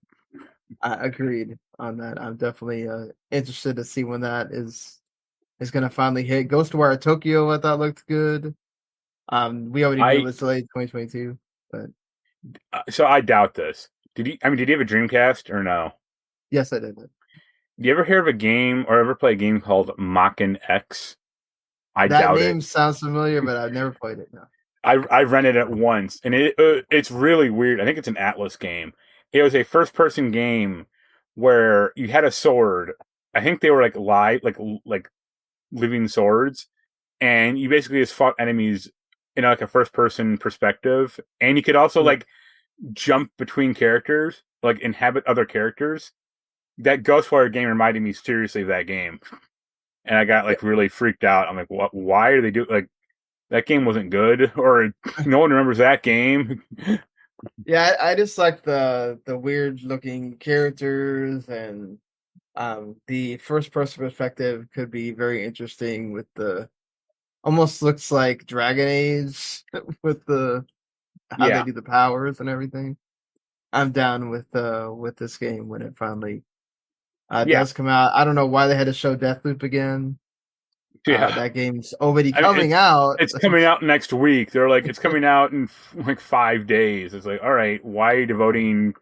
I agreed on that. I'm definitely interested to see when that is gonna finally hit. Ghostwire Tokyo, I thought looked good. We already knew it I was delayed 2022, but so I doubt this. Did you have a Dreamcast or no? yes, I did. Do you ever hear of a game or ever play a game called Makken X? I That doubt it. name sounds familiar, but I've never played it. No. I rented it once, and it's really weird. I think it's an Atlas game. It was a first person game where you had a sword. I think they were like live, like living swords, and you basically just fought enemies in like a first person perspective, and you could also Yeah. like jump between characters, like inhabit other characters. That Ghostwire game reminded me seriously of that game, and I got Yeah. like really freaked out. I'm like, what? Why are they do like that game wasn't good, or no one remembers that game? Yeah, I just like the weird looking characters, and the first person perspective could be very interesting with the almost looks like Dragon Age with the how they Yeah, do the powers and everything. I'm down with this game when it finally yeah, does come out. I don't know why they had to show Deathloop again. yeah. That game's already I mean, coming out. it's coming out next week. They're like, it's coming out in like 5 days. It's like, all right, why are you devoting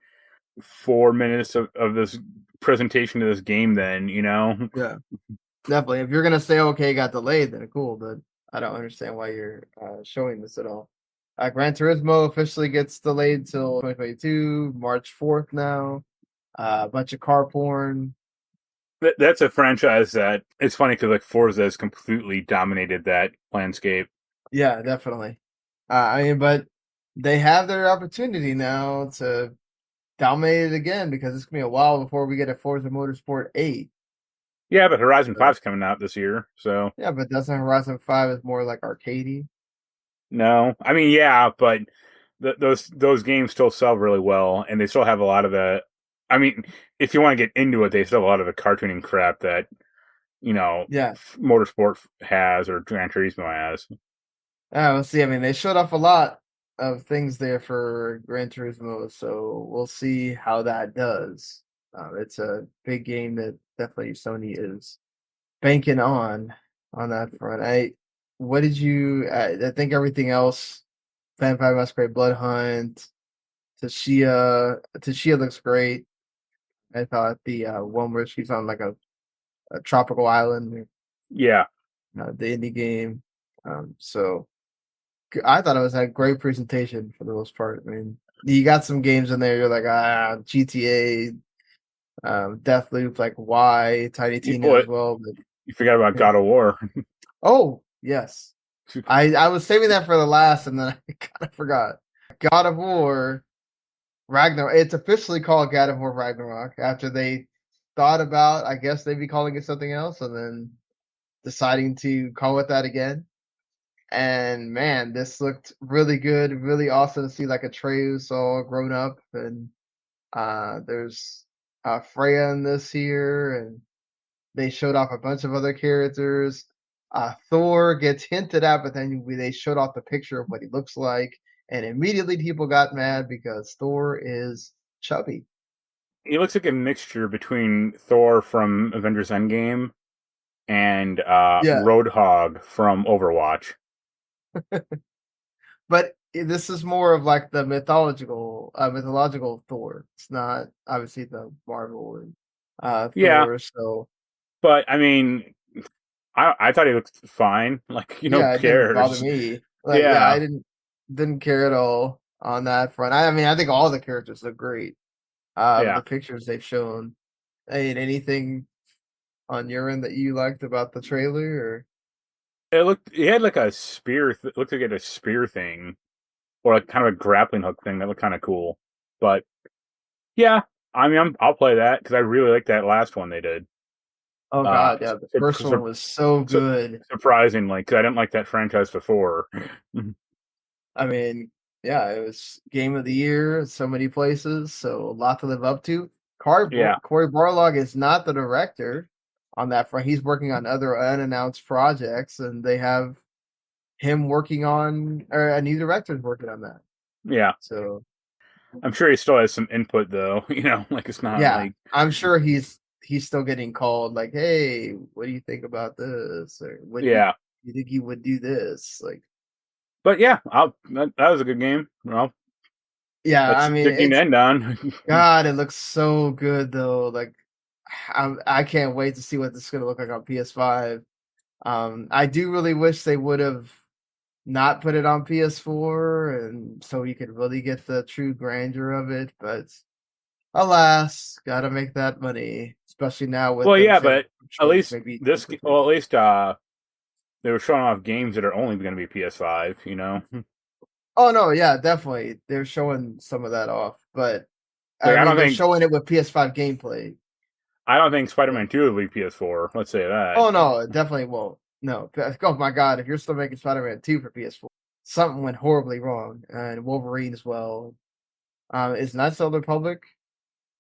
4 minutes of this presentation to this game? Then Yeah, definitely. If you're gonna say okay, it got delayed, then cool. But I don't understand why you're showing this at all. Gran Turismo officially gets delayed till 2022, March 4th now. A bunch of car porn. That's a franchise that it's funny because like Forza has completely dominated that landscape. Yeah, definitely. I mean, but they have their opportunity now to dominate it again because it's gonna be a while before we get a Forza Motorsport 8. Yeah, but Horizon So 5's coming out this year, so yeah, but doesn't Horizon 5 is more like arcadey? no. I mean, yeah, but those games still sell really well, and they still have a lot of the. I mean, if you want to get into it, they still have a lot of the cartooning crap that Yeah. Motorsport has or Gran Turismo has. We'll see. I mean, they showed off a lot of things there for Gran Turismo, so we'll see how that does. It's a big game that definitely Sony is banking on that front. What did you? I think everything else, Vampire Masquerade Blood Hunt, Tashia looks great. I thought the one where she's on like a tropical island, Yeah, the indie game. So I thought it was a great presentation for the most part. I mean, you got some games in there. You're like, GTA, Deathloop, like Y, Tiny Tina what as well. But you forgot about yeah. God of War. Oh, Yes. I was saving that for the last, and then I kind of forgot. God of War Ragnarok. It's officially called God of War Ragnarok after they thought about, I guess they'd be calling it something else, and then deciding to call it that again. And man, this looked really good, really awesome to see like Atreus all grown up, and there's Freya in this here, and they showed off a bunch of other characters. Thor gets hinted at, but then they showed off the picture of what he looks like, and immediately people got mad because Thor is chubby. He looks like a mixture between Thor from Avengers Endgame and Yeah, Roadhog from Overwatch. but this is more of like the mythological Thor. It's not obviously the Marvel and Yeah, Thor. So but I mean, I thought he looked fine. Like, who yeah, it didn't bother cares? me. Like, yeah, I Yeah, didn't care at all on that front. I mean, I think all the characters look great. The yeah. pictures they've shown. And anything on your end that you liked about the trailer? Or He had like a spear, looked like he had a spear thing, or like kind of a grappling hook thing that looked kind of cool. But yeah, I mean, I'll play that because I really like that last one they did. oh god, yeah, the first one was so good. Surprisingly, because I didn't like that franchise before. I mean, yeah, it was game of the year in so many places, so a lot to live up to. Yeah. Corey Barlog is not the director on that front. He's working on other unannounced projects, and they have him working on, or a new director's working on that. Yeah. So I'm sure he still has some input though. Like it's not yeah, like I'm sure he's still getting called like, hey, what do you think about this? Or what do yeah. you think you would do this? Like, But yeah, that was a good game. Well, yeah, that's I mean, sticking to end on. God, it looks so good though. Like, I can't wait to see what this is gonna look like on PS5. I do really wish they would have not put it on PS4, and so you could really get the true grandeur of it. But alas, gotta make that money, especially now with Well, them yeah, saying but at least maybe. well, at least they were showing off games that are only going to be PS5. Oh no, yeah, definitely. They're showing some of that off, but Like I mean, they're showing it with PS5 gameplay. I don't think Spider-Man 2 will be PS4. Let's say that. Oh no, it definitely won't. No, oh my god, if you're still making Spider-Man 2 for PS4, something went horribly wrong, and Wolverine as well. Is Knights of the Republic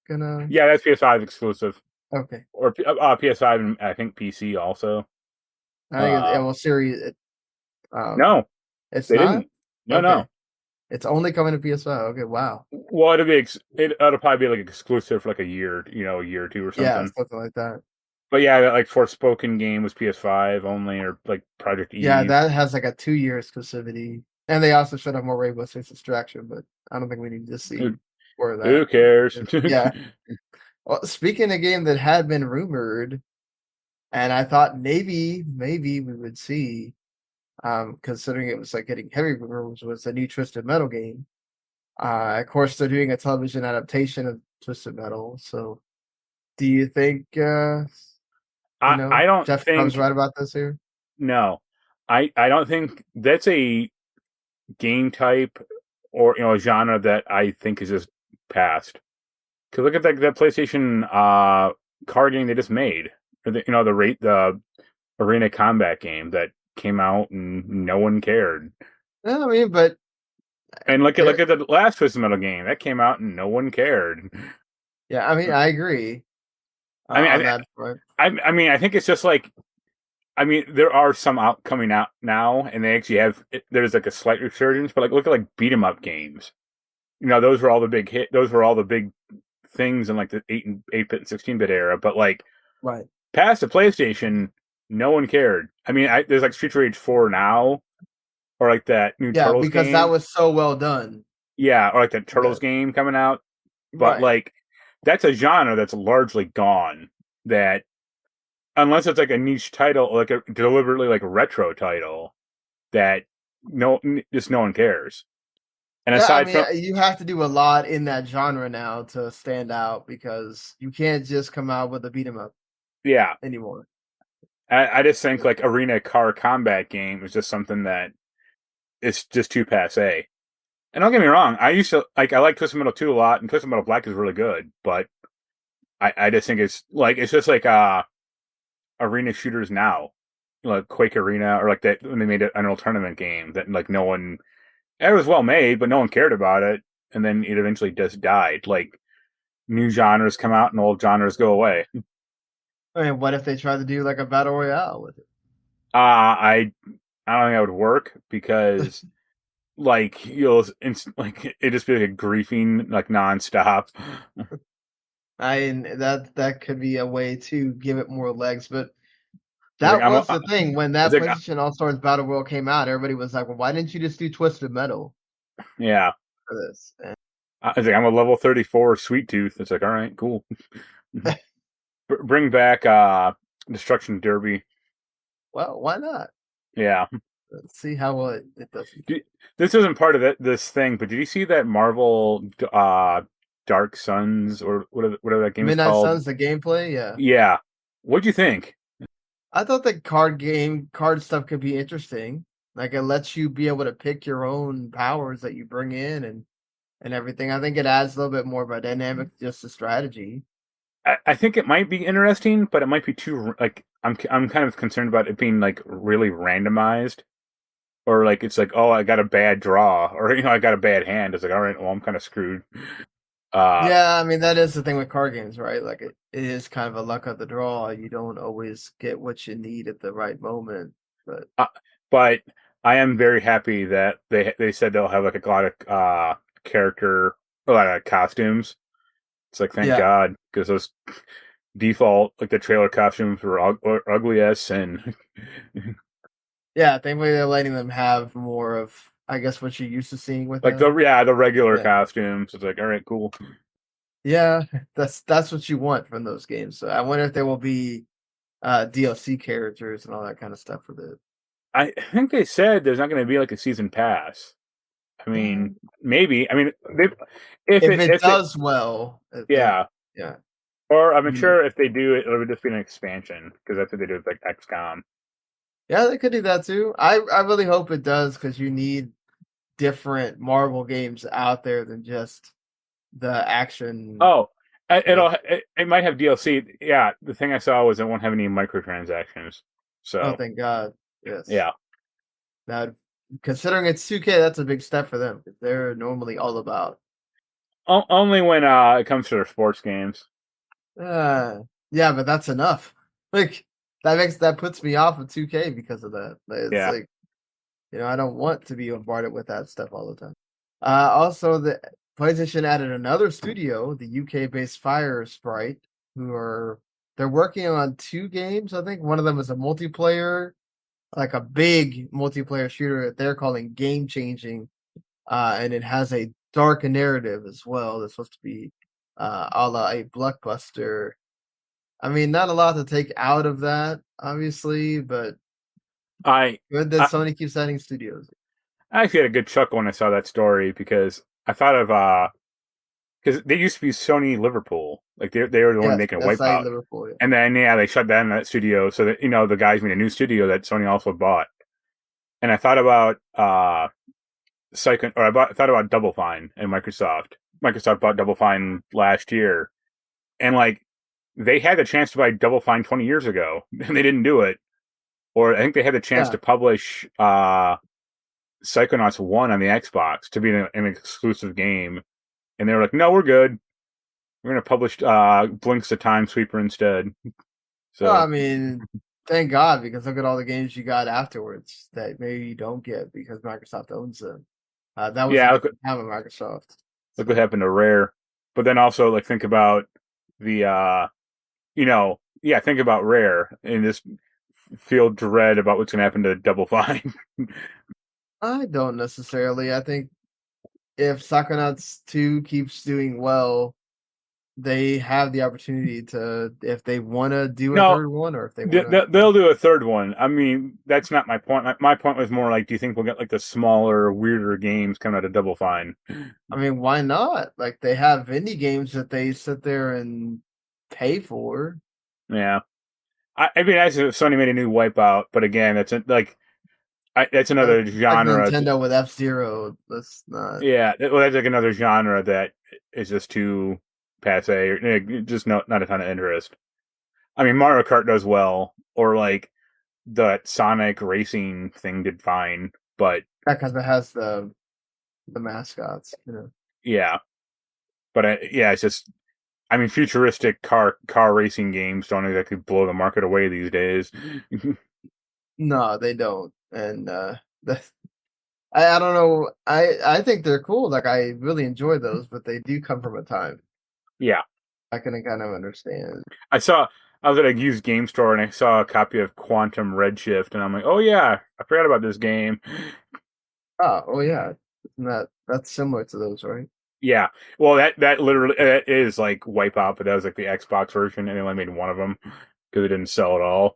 gonna? Yeah, that's PS5 exclusive, Okay, or PS5 and I think PC also. I think it will series. No, It's they not. didn't. No, Okay, no. it's only coming to PS5. Okay, wow. Well, it'll probably be like exclusive for like a year, a year or two or Yeah, something. something like that. But yeah, that like Forspoken game was PS5 only, or like Project Eve. Yeah, that has like a 2-year exclusivity, and they also showed up more Rainbow Six Extraction, but I don't think we need to see more of that. Who cares? Yeah. Well, speaking of a game that had been rumored, and I thought maybe we would see, considering it was like getting heavy rumors, was the new Twisted Metal game. Of course, they're doing a television adaptation of Twisted Metal. So, do you think, I don't Jeff think was right about this here? no. I don't think that's a game type or a genre that I think is just past. Because look at that PlayStation card game they just made, or the arena combat game that came out and no one cared. Yeah, I mean, but And look at the last Twisted Metal game that came out and no one cared. yeah, I mean, I agree I mean, on that front. I mean, I think it's just like, I mean, there are some coming out now, and they actually have. There's like a slight resurgence, but like look at like beat 'em up games. Those were all the big hit. Those were all the big things in like the 8-bit and 16-bit era. But like Right. past the PlayStation, no one cared. I mean, there's like Street Rage 4 now, or like that new Turtles because game. that was so well done. Yeah, or like that Turtles game coming out. But Right. like that's a genre that's largely gone. That unless it's like a niche title, like a deliberately like retro title, that just no one cares. And aside from you have to do a lot in that genre now to stand out because you can't just come out with a beat 'em up yeah, anymore. I just think like arena car combat game is just something that it's just too passe. And don't get me wrong, I like Twisted Metal 2 a lot, and Twisted Metal Black is really good, but I just think it's just like arena shooters now. Like Quake Arena, or like that when they made an Unreal Tournament game that like no one, it was well made, but no one cared about it, and then it eventually just died. Like new genres come out and old genres go away. I mean, what if they try to do like a battle royale with it? I don't think that would work because like like it just be like a griefing like nonstop. That could be a way to give it more legs, but It's like that was the thing when it's that like PlayStation All Stars Battle Royale came out. Everybody was like, "Well, why didn't you just do Twisted Metal yeah. for this?" And, It's like I'm a level 34 Sweet Tooth. It's like all right, cool. Bring back Destruction Derby. well, why not? Yeah. Let's see how it does. This isn't part of this thing, but did you see that Marvel Dark Suns or whatever that game is Midnight called? Suns, the gameplay, yeah. Yeah. What'd you think? I thought the card stuff could be interesting. Like it lets you be able to pick your own powers that you bring in and everything. I think it adds a little bit more of a dynamic to just the strategy. I think it might be interesting, but it might be too like I'm kind of concerned about it being like really randomized, or like it's like, oh, I got a bad draw, or I got a bad hand. It's like, all right, well I'm kind of screwed. Yeah, I mean that is the thing with card games, right? Like it is kind of a luck of the draw. You don't always get what you need at the right moment. But but I am very happy that they said they'll have like a lot of character, a lot of costumes. It's like thank yeah, God, because those default like the trailer costumes were ugly as and yeah, thankfully they're letting them have more of I guess what you're used to seeing with like them. the regular Yeah. costumes. It's like all right, cool. Yeah, that's what you want from those games. So I wonder if there will be DLC characters and all that kind of stuff with it. I think they said there's not going to be like a season pass. I Yeah. mean, maybe. I mean, If it does well, then yeah. yeah. Or I'm You sure if they do it, it'll just be an expansion because that's what they do with like XCOM. Yeah, they could do that too. I really hope it does because you need different Marvel games out there than just the action. Oh, it might have DLC. Yeah, the thing I saw was it won't have any microtransactions. Oh, So thank God. Yes. yeah, Now, considering it's 2K, that's a big step for them. They're normally all about. only when it comes to their sports games. Yeah, but that's enough. Like that puts me off of 2K because of that. It's Yeah, like I don't want to be bombarded with that stuff all the time. Also, the PlayStation added another studio, the UK-based Fire Sprite, they're working on 2 games. I think one of them is a multiplayer, like a big multiplayer shooter that they're calling game changing, and it has a dark narrative as well. That's supposed to be a la a blockbuster. I mean, not a lot to take out of that, obviously, but I good that I, Sony keeps adding studios. I actually had a good chuckle when I saw that story because I thought of because they used to be Sony Liverpool, like they were the one Yes, making SI Wipeout, Liverpool. Yeah. and then they shut down that studio so that the guys made a new studio that Sony also bought, and I thought about thought about Double Fine and Microsoft. Microsoft bought Double Fine last year, and like they had the chance to buy Double Fine 20 years ago, and they didn't do it. Or I think they had the chance Yeah. to publish Psychonauts 1 on the Xbox to be an exclusive game, and they were like, "No, we're good. We're going to publish Blinks the Time Sweeper instead." So Well, I mean, thank God, because look at all the games you got afterwards that maybe you don't get because Microsoft owns them. That was a yeah, different time with Microsoft. look what happened to Rare. But then also like think about the think about Rare and just feel dread about what's going to happen to Double Fine. I don't necessarily. I think if Psychonauts 2 keeps doing well, they have the opportunity to, if they want to do a No, third one, or if they want to. they'll do a third one. I mean, that's not my point. My point was more like, do you think we'll get like the smaller, weirder games coming out of Double Fine? I mean, why not? Like they have indie games that they sit there and pay for. Yeah, I'd be nice if Sony made a new Wipeout, but again, that's that's another Like genre. Nintendo with F-Zero. That's not. Yeah, well, that's like another genre that is just too passe, or just not a ton of interest. I mean, Mario Kart does well, or like the Sonic racing thing did fine, but Because it has the mascots. yeah, but yeah, it's just. I mean, futuristic car racing games don't exactly blow the market away these days. No, they don't. And I don't know. I think they're cool. Like I really enjoy those, but they do come from a time Yeah, I can kind of understand. I was at a used game store and I saw a copy of Quantum Redshift, and I'm like, oh yeah, I forgot about this game. Oh yeah. That's similar to those, right? Yeah, well, that literally that is like Wipeout, but that was like the Xbox version, and they only made one of them because it didn't sell at all.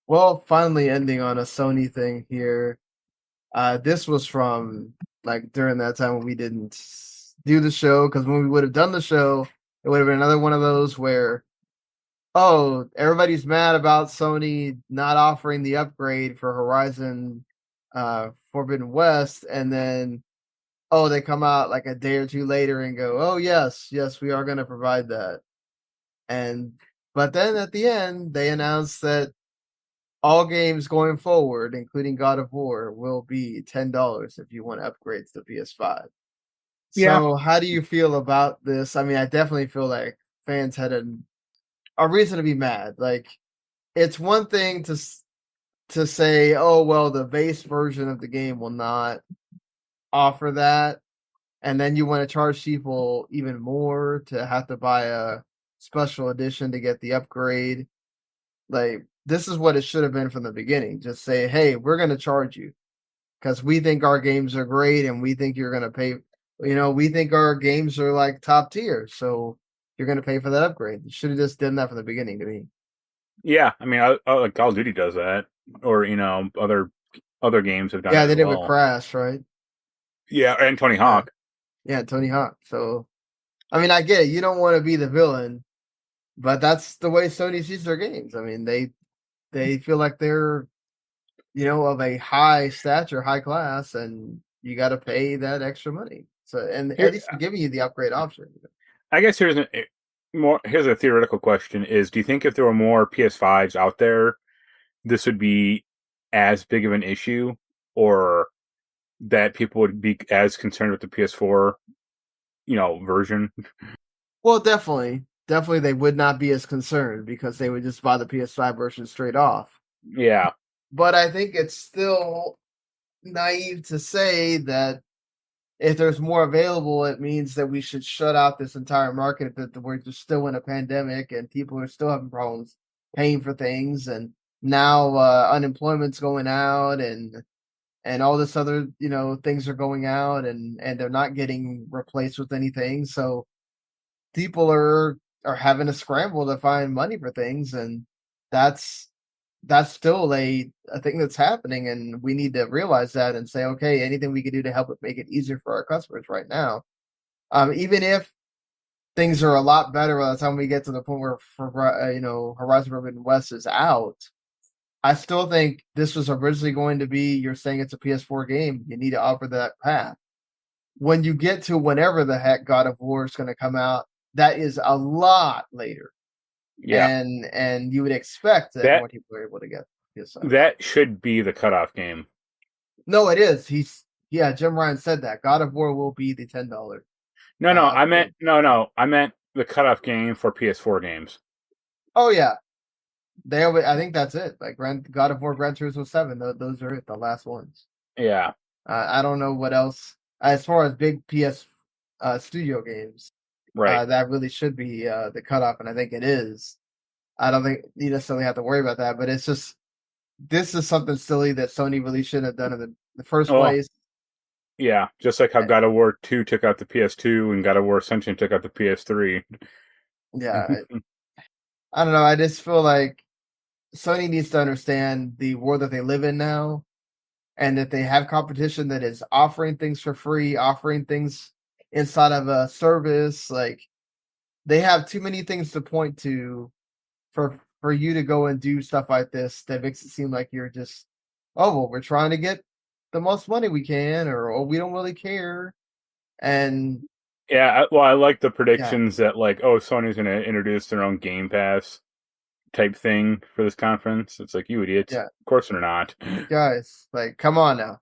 Well, finally ending on a Sony thing here. This was from like during that time when we didn't do the show, because when we would have done the show, it would have been another one of those where, oh, everybody's mad about Sony not offering the upgrade for Horizon Forbidden West, and then they come out like a day or two later and go, oh yes, we are going to provide that. But then at the end they announced that all games going forward, including God of War, will be $10 if you want upgrades to PS5. Yeah, So how do you feel about this? I mean, I definitely feel like fans had a reason to be mad. Like, it's one thing to say, oh well, the base version of the game will not offer that, and then you want to charge people even more to have to buy a special edition to get the upgrade. Like, this is what it should have been from the beginning. Just say, hey, we're going to charge you because we think our games are great and we think you're going to pay. We think our games are like top tier, so you're going to pay for that upgrade. You should have just done that from the beginning to me. yeah. I mean, like Call of Duty does that, or other games have done Yeah, it they as did with well. Crash, right? Yeah, and Tony Hawk. Yeah, Tony Hawk. So, I mean, I get it. You don't want to be the villain, but that's the way Sony sees their games. I mean, they feel like they're of a high stature, high class, and you got to pay that extra money. So, and at Here, least they're giving you the upgrade option. I guess here's a theoretical question: is do you think if there were more PS5s out there, this would be as big of an issue, or that people would be as concerned with the PS4, version? Well, definitely, they would not be as concerned because they would just buy the PS5 version straight off. Yeah, But I think it's still naive to say that if there's more available, it means that we should shut out this entire market, that we're just still in a pandemic and people are still having problems paying for things, and now unemployment's going out, and all this other things are going out, and they're not getting replaced with anything. So people are having to scramble to find money for things, and that's still a thing that's happening, and we need to realize that and say, okay, anything we can do to help it make it easier for our customers right now. Even if things are a lot better by the time we get to the point where Horizon Forbidden West is out, I still think this was originally going to be, you're saying it's a PS4 game, you need to offer that path. When you get to whenever the heck God of War is going to come out, that is a lot later. yeah. And you would expect that more people are able to get this. That should be the cutoff game. No, it is. Jim Ryan said that God of War will be the $10. No, I meant I meant the cutoff game for PS4 games. Oh yeah, I think that's it. Like God of War, Gran Turismo 7. Those are it, the last ones. Yeah. I don't know what else as far as big PS studio games. Right. That really should be the cutoff, and I think it is. I don't think you necessarily have to worry about that, but it's just, this is something silly that Sony really shouldn't have done in the first place. Yeah, just like how God of War 2 took out the PS2 and God of War Ascension took out the PS3. Yeah. I don't know. I just feel like Sony needs to understand the world that they live in now, and that they have competition that is offering things for free, offering things inside of a service. Like, they have too many things to point to for for you to go and do stuff like this that makes it seem like you're just, oh, well, we're trying to get the most money we can, or oh, we don't really care. And Yeah, well, I like the yeah, predictions that like, oh, Sony's going to introduce their own Game Pass type thing for this conference. It's like, you idiots. yeah, Of course they're not. guys, like, come on now.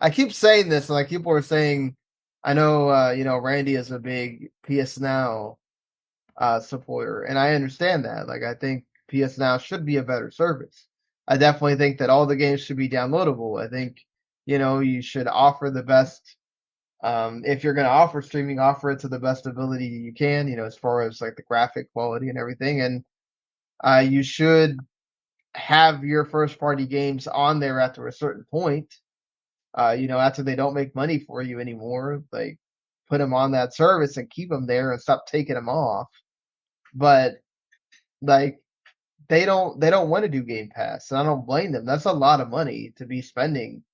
I keep saying this, and like people are saying, I know, Randy is a big PS Now supporter, and I understand that. Like, I think PS Now should be a better service. I definitely think that all the games should be downloadable. I think, you should offer the best. If you're going to offer streaming, offer it to the best ability you can, as far as like the graphic quality and everything. And you should have your first party games on there after a certain point. After they don't make money for you anymore, like put them on that service and keep them there and stop taking them off. But like they don't want to do Game Pass, and I don't blame them. That's a lot of money to be spending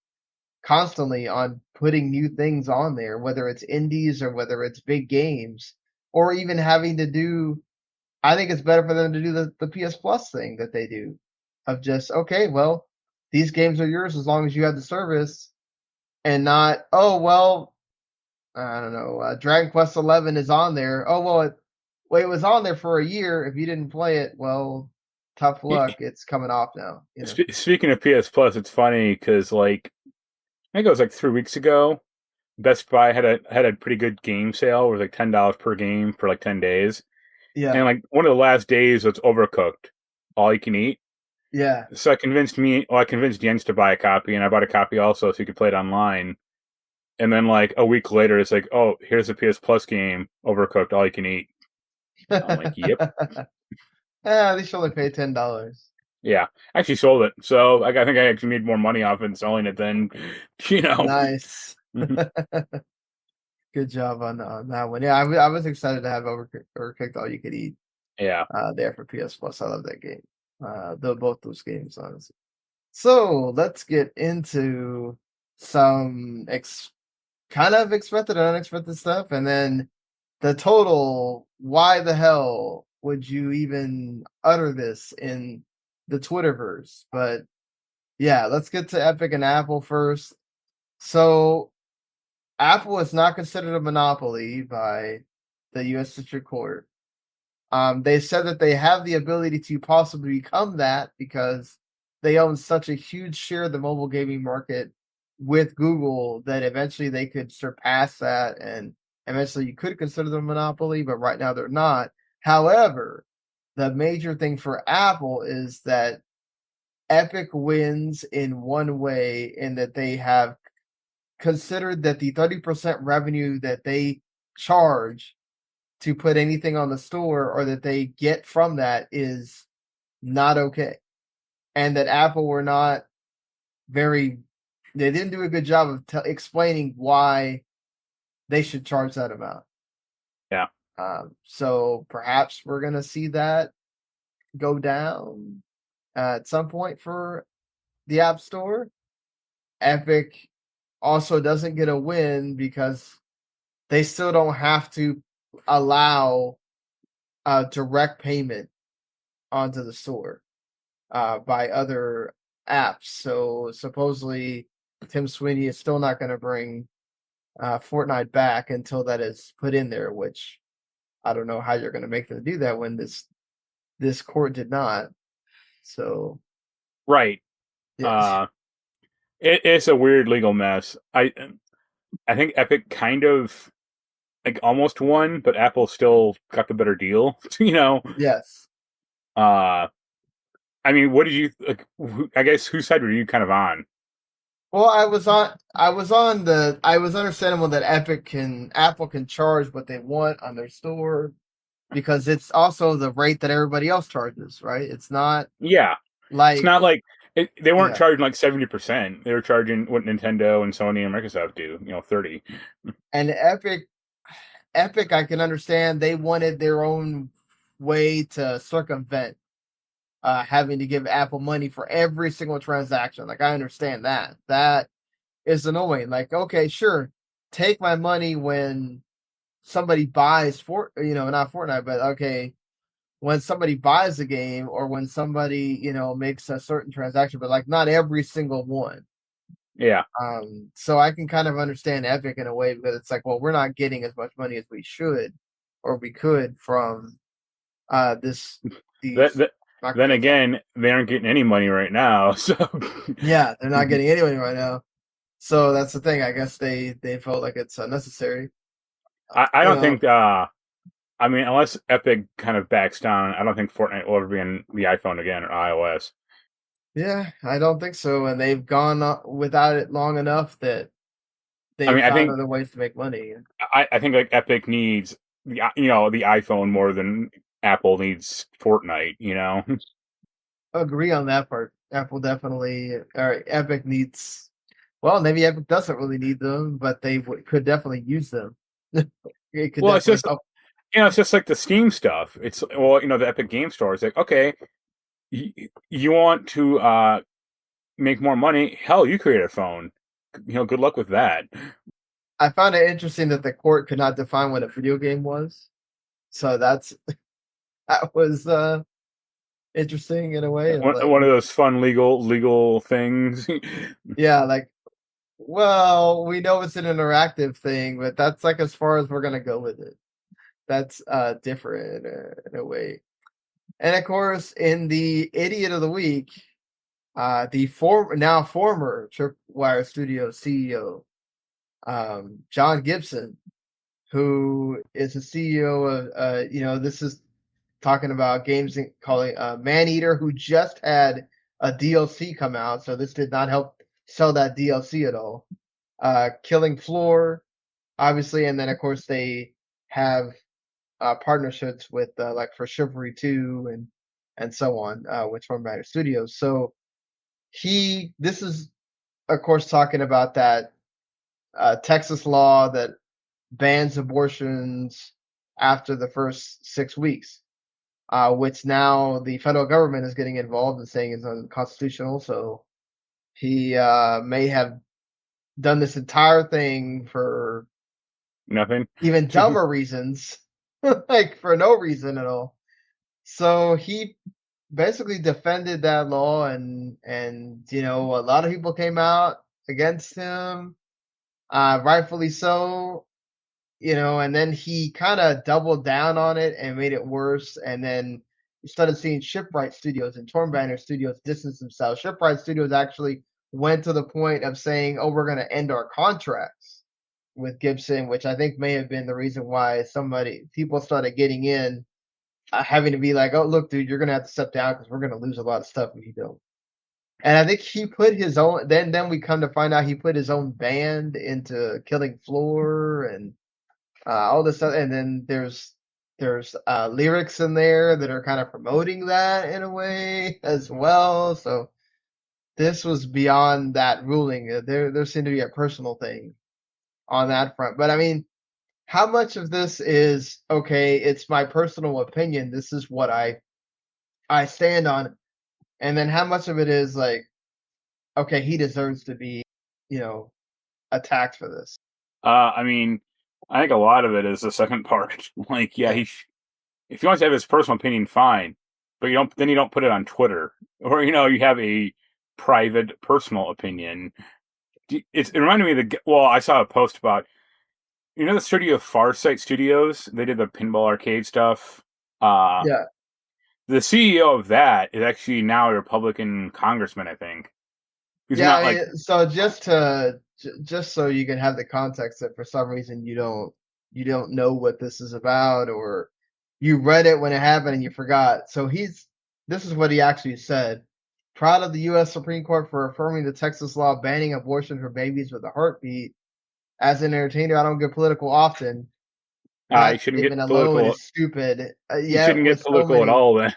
constantly on putting new things on there, whether it's indies or whether it's big games, or even having to do. I think it's better for them to do the PS Plus thing that they do, of just, okay, well, these games are yours as long as you have the service, and not, oh well, I don't know, Dragon Quest 11 is on there. Oh well, it was on there for a year. If you didn't play it, well, tough luck. It's coming off now. Speaking of PS Plus, it's funny because like I think it was like 3 weeks ago, Best Buy had a pretty good game sale. It was like $10 per game for like 10 days, Yeah, and like one of the last days was Overcooked, all you can eat. yeah. So I convinced Jens to buy a copy, and I bought a copy also so you could play it online. And then like a week later, it's like, oh, here's a PS Plus game, Overcooked, all you can eat. I'm like, yep. They should only pay $10. Yeah, I actually sold it, so I think I actually made more money off it selling it than, Nice. Good job on that one. Yeah, I was excited to have Overcooked All You Could Eat Yeah. there for PS Plus. I love that game. Both those games, honestly. So let's get into some kind of expected and unexpected stuff, and then the total. Why the hell would you even utter this in the Twitterverse? But yeah, let's get to Epic and Apple first. So Apple is not considered a monopoly by the U.S. District Court. They said that they have the ability to possibly become that because they own such a huge share of the mobile gaming market with Google that eventually they could surpass that, and eventually you could consider them a monopoly, but right now they're not. However, the major thing for Apple is that Epic wins in one way, in that they have considered that the 30% revenue that they charge to put anything on the store, or that they get from that, is not okay. And that Apple were not they didn't do a good job of explaining why they should charge that amount. Yeah. So perhaps we're going to see that go down at some point for the App Store. Epic also doesn't get a win because they still don't have to allow direct payment onto the store by other apps. So supposedly Tim Sweeney is still not going to bring Fortnite back until that is put in there, which I don't know how you're going to make them do that when this court did not. So Right. yes. It's a weird legal mess. I think Epic kind of like almost won, but Apple still got the better deal. Yes. I mean, what did you like? I guess whose side were you kind of on? Well, I was understandable that Apple can charge what they want on their store, because it's also the rate that everybody else charges, right? It's not Yeah, like, it's not like they weren't yeah. charging like 70%. They were charging what Nintendo and Sony and Microsoft do, 30. And Epic, I can understand they wanted their own way to circumvent having to give Apple money for every single transaction. Like, I understand that. That is annoying. Like, okay, sure, take my money when somebody buys not Fortnite, but okay, when somebody buys a game or when somebody, makes a certain transaction, but like not every single one. Yeah. So I can kind of understand Epic in a way, because it's like, well, we're not getting as much money as we should or we could from these. Then again, they aren't getting any money right now, so yeah, they're not getting any money right now. So that's the thing. I guess they felt like it's unnecessary. I don't think. I mean, unless Epic kind of backs down, I don't think Fortnite will ever be on the iPhone again or iOS. Yeah, I don't think so. And they've gone without it long enough that they've I found think other ways to make money. I think like Epic needs the iPhone more than Apple needs Fortnite. Agree on that part. Apple definitely, or Epic needs. Well, maybe Epic doesn't really need them, but they could definitely use them. It could Well, it's definitely just help. it's just like the Steam stuff. It's the Epic Game Store. It's like, okay, you want to make more money? Hell, you create a phone. Good luck with that. I found it interesting that the court could not define what a video game was. So that was interesting in a way. One of those fun legal things. Yeah, like, well, we know it's an interactive thing, but that's like as far as we're gonna go with it. That's different in a way. And of course, in the Idiot of the Week, the former Tripwire Studio CEO, John Gibson, who is the CEO of, this is talking about games calling Maneater, who just had a DLC come out, so this did not help sell that DLC at all. Killing Floor, obviously, and then of course they have partnerships with like for Chivalry 2 and so on with Storm Matter Studios. So this is of course talking about that Texas law that bans abortions after the first 6 weeks, which now the federal government is getting involved and saying is unconstitutional. So he may have done this entire thing for Nothing. even dumber reasons, like for no reason at all. So he basically defended that law, and a lot of people came out against him, rightfully so. And then he kind of doubled down on it and made it worse. And then you started seeing Shipwright Studios and Torn Banner Studios distance themselves. Shipwright Studios actually went to the point of saying, "Oh, we're going to end our contracts with Gibson," which I think may have been the reason why people started getting in, having to be like, "Oh, look, dude, you're going to have to step down because we're going to lose a lot of stuff if you don't." And I think he put his own. Then we come to find out he put his own band into Killing Floor and all this stuff. And then there's lyrics in there that are kind of promoting that in a way as well. So this was beyond that ruling. There seemed to be a personal thing on that front. But I mean, how much of this is okay? It's my personal opinion. This is what I stand on, and then how much of it is like, okay, he deserves to be, attacked for this. I mean, I think a lot of it is the second part. Like, yeah, if he wants to have his personal opinion, fine, but you don't put it on Twitter, or you have a private personal opinion. It reminded me of I saw a post about the studio Farsight Studios. They did the pinball arcade stuff. Yeah. The CEO of that is actually now a Republican congressman, I think. He's Yeah, not so just so you can have the context that for some reason you don't know what this is about, or you read it when it happened and you forgot. So this is what he actually said. Proud of the U.S. Supreme Court for affirming the Texas law banning abortion for babies with a heartbeat. As an entertainer, I don't get political often. you shouldn't get political. Is stupid. You shouldn't get political at all then.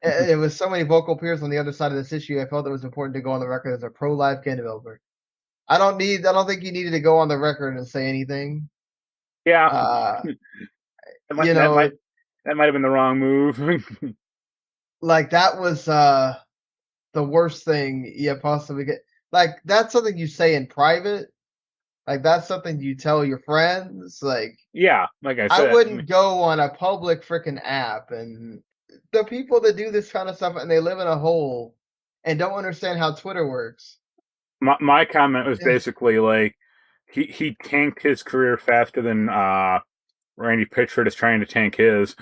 It was so many vocal peers on the other side of this issue. I felt it was important to go on the record as a pro-life game developer. I don't think you needed to go on the record and say anything. Yeah. That might have been the wrong move. Like that was the worst thing you possibly get. Like that's something you say in private. Like that's something you tell your friends. Like, yeah, like I said, I wouldn't go on a public freaking app and the people that do this kind of stuff and they live in a hole and don't understand how Twitter works. My comment was basically like he tanked his career faster than Randy Pitchford is trying to tank his.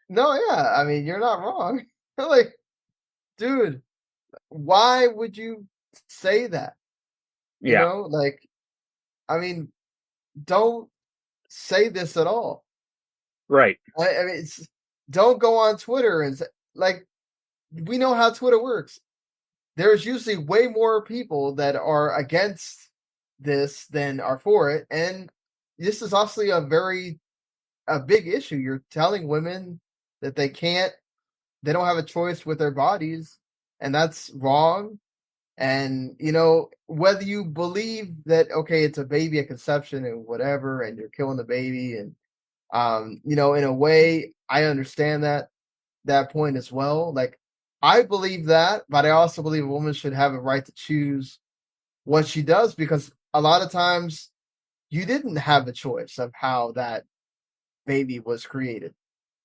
No, yeah, I mean, you're not wrong. Like, dude, why would you say that? You Yeah, know, like, I mean, don't say this at all. right. I mean, don't go on Twitter and say, like, we know how Twitter works. There's usually way more people that are against this than are for it, and this is obviously a big issue. You're telling women that they don't have a choice with their bodies, and that's wrong. And whether you believe that okay, it's a baby at conception and whatever, and you're killing the baby, and in a way, I understand that point as well. Like, I believe that, but I also believe a woman should have a right to choose what she does, because a lot of times you didn't have a choice of how that baby was created.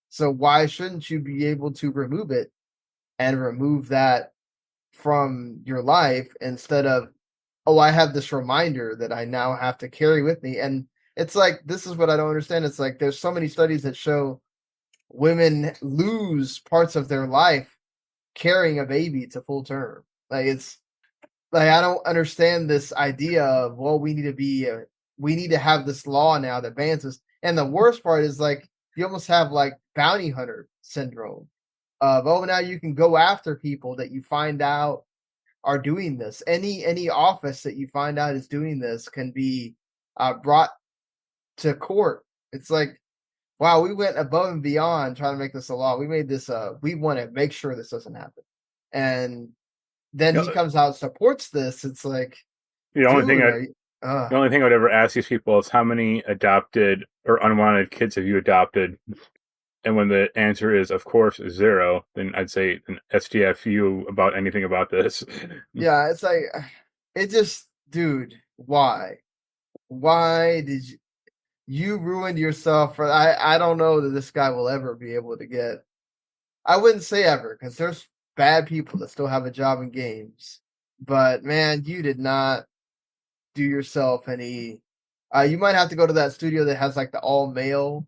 So why shouldn't you be able to remove it and remove that from your life instead of, oh, I have this reminder that I now have to carry with me. And it's like, this is what I don't understand. It's like there's so many studies that show women lose parts of their life carrying a baby to full term. Like, it's like, I don't understand this idea of, well, we need to have this law now that bans this. And the worst part is, like, you almost have like bounty hunter syndrome of, oh, now you can go after people that you find out are doing this. Any office that you find out is doing this can be brought to court. It's like, wow, we went above and beyond trying to make this a law. We made this. We want to make sure this doesn't happen. And then he comes out and supports this. It's like, The only dude, thing the only thing I would ever ask these people is how many adopted or unwanted kids have you adopted? And when the answer is, of course, 0, then I'd say an STFU about anything about this. yeah, it's like, it just, dude, why? Why did you ruined yourself for? I don't know that this guy will ever be able to get. I wouldn't say ever, because there's bad people that still have a job in games. But man, you did not do yourself any. You might have to go to that studio that has like the all male,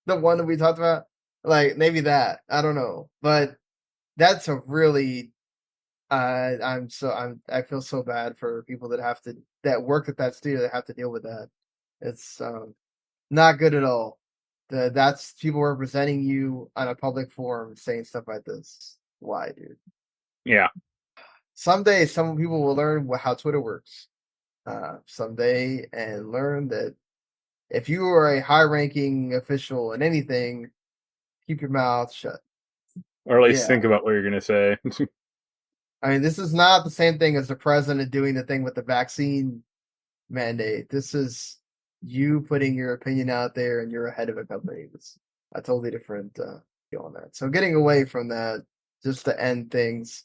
the one that we talked about. Like, maybe that. I don't know, but that's a really. I feel so bad for people that work at that studio that have to deal with that. It's not good at all. That's people representing you on a public forum saying stuff like this. Why, dude? Yeah. Someday, some people will learn how Twitter works. Someday, and learn that if you are a high-ranking official in anything, keep your mouth shut. Or at least Yeah. think about what you're going to say. I mean, this is not the same thing as the president doing the thing with the vaccine mandate. This is you putting your opinion out there, and you're ahead of a company. It's a totally different deal on that. So getting away from that, just to end things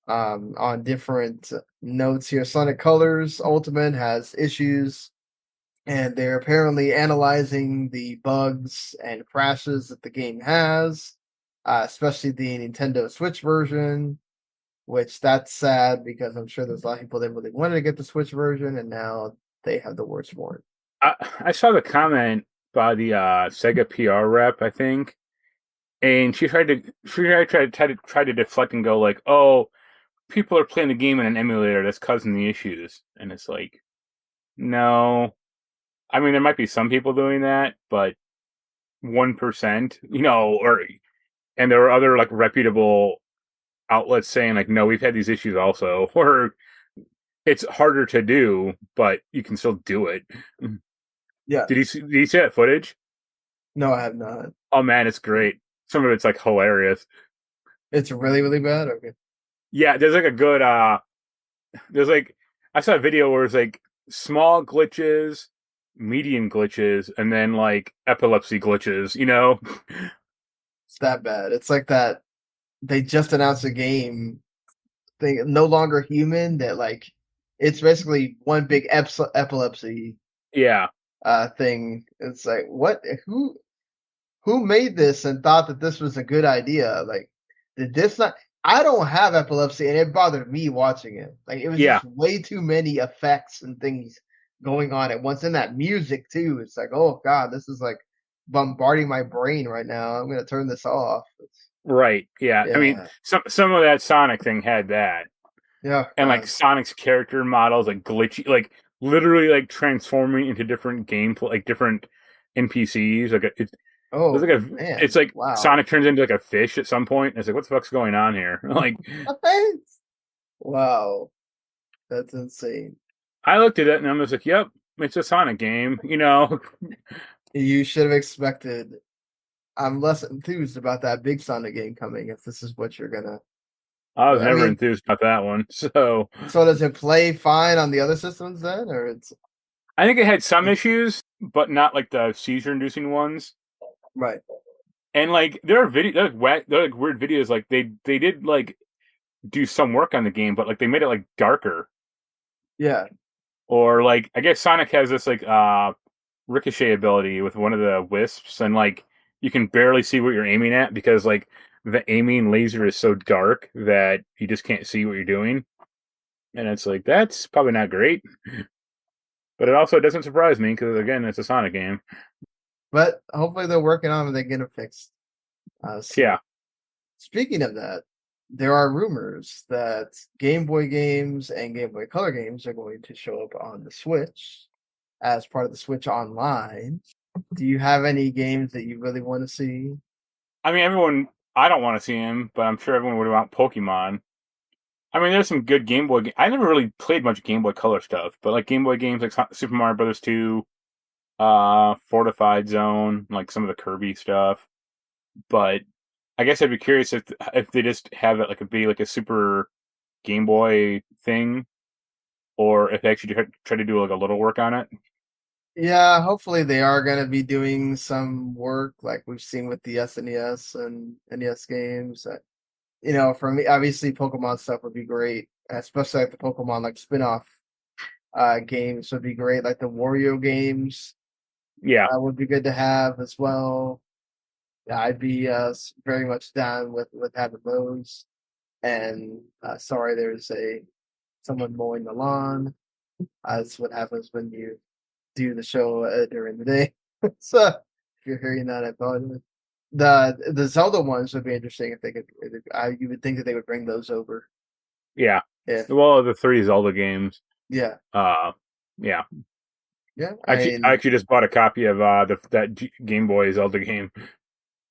on different notes here. Sonic Colors Ultimate has issues, and they're apparently analyzing the bugs and crashes that the game has, especially the Nintendo Switch version. Which, that's sad, because I'm sure there's a lot of people that really wanted to get the Switch version, and now they have the worst for it. I saw the comment by the Sega PR rep, I think, and she tried to deflect and go like, "Oh, people are playing the game in an emulator that's causing the issues," and it's like, no. I mean, there might be some people doing that, but 1%, and there were other like reputable outlets saying like, no, we've had these issues also, or it's harder to do, but you can still do it. Yeah. Did you see that footage? No, I have not. Oh man, it's great. Some of it's like hilarious. It's really, really bad? Okay. Yeah, there's like a good there's like, I saw a video where it's like small glitches, medium glitches, and then like epilepsy glitches, It's that bad. It's like that they just announced a game thing, No Longer Human, that like it's basically one big epilepsy Yeah. thing. It's like, what? who made this and thought that this was a good idea? Like, did this not? I don't have epilepsy, and it bothered me watching it. Like, it was Yeah, just way too many effects and things going on at once, and that music too. It's like, oh god, this is like bombarding my brain right now. I'm gonna turn this off. right. Yeah, I mean, Yeah, some of that Sonic thing had that, yeah, and like Sonic's character models, like glitchy, like literally like transforming into different gameplay, like different NPCs. Like it's there's oh like it's man, like wow. Sonic turns into like a fish at some point. And it's like, what the fuck's going on here? Like, What? Wow, that's insane. I looked at it and I'm just like, yep, it's a Sonic game. You should have expected. I'm less enthused about that big Sonic game coming if this is what you're gonna. I was I never mean, enthused about that one. So so does it play fine on the other systems then, or it's I think it had some issues, but not like the seizure-inducing ones. right? And like there are there are like weird videos. Like they did like do some work on the game, but like they made it like darker. Yeah, Or like I guess Sonic has this like ricochet ability with one of the wisps, and like you can barely see what you're aiming at because like the aiming laser is so dark that you just can't see what you're doing. And it's like that's probably not great. But it also doesn't surprise me because again, it's a Sonic game. but hopefully they're working on it and they get it fixed soon. Yeah. Speaking of that, there are rumors that Game Boy games and Game Boy Color games are going to show up on the Switch as part of the Switch Online. Do you have any games that you really want to see? I mean, everyone. I don't want to see him, but I'm sure everyone would want Pokemon. I mean, there's some good Game Boy. I never really played much Game Boy Color stuff, but like Game Boy games like Super Mario Brothers 2, Fortified Zone, like some of the Kirby stuff. But I guess I'd be curious if they just have it like be like a Super Game Boy thing, or if they actually try to do like a little work on it. Yeah, hopefully they are going to be doing some work like we've seen with the SNES and NES games. For me, obviously Pokemon stuff would be great, especially like the Pokemon like spin-off games would be great. Like the Wario games Yeah, would be good to have as well. Yeah, I'd be very much down with having those. And sorry, there's someone mowing the lawn. That's what happens when you do the show during the day. So if you're hearing that, I apologize. The Zelda ones would be interesting if they could. You would think that they would bring those over. yeah. If Well, the three Zelda games. yeah, Uh, yeah. yeah. I actually just bought a copy of that Game Boy Zelda game.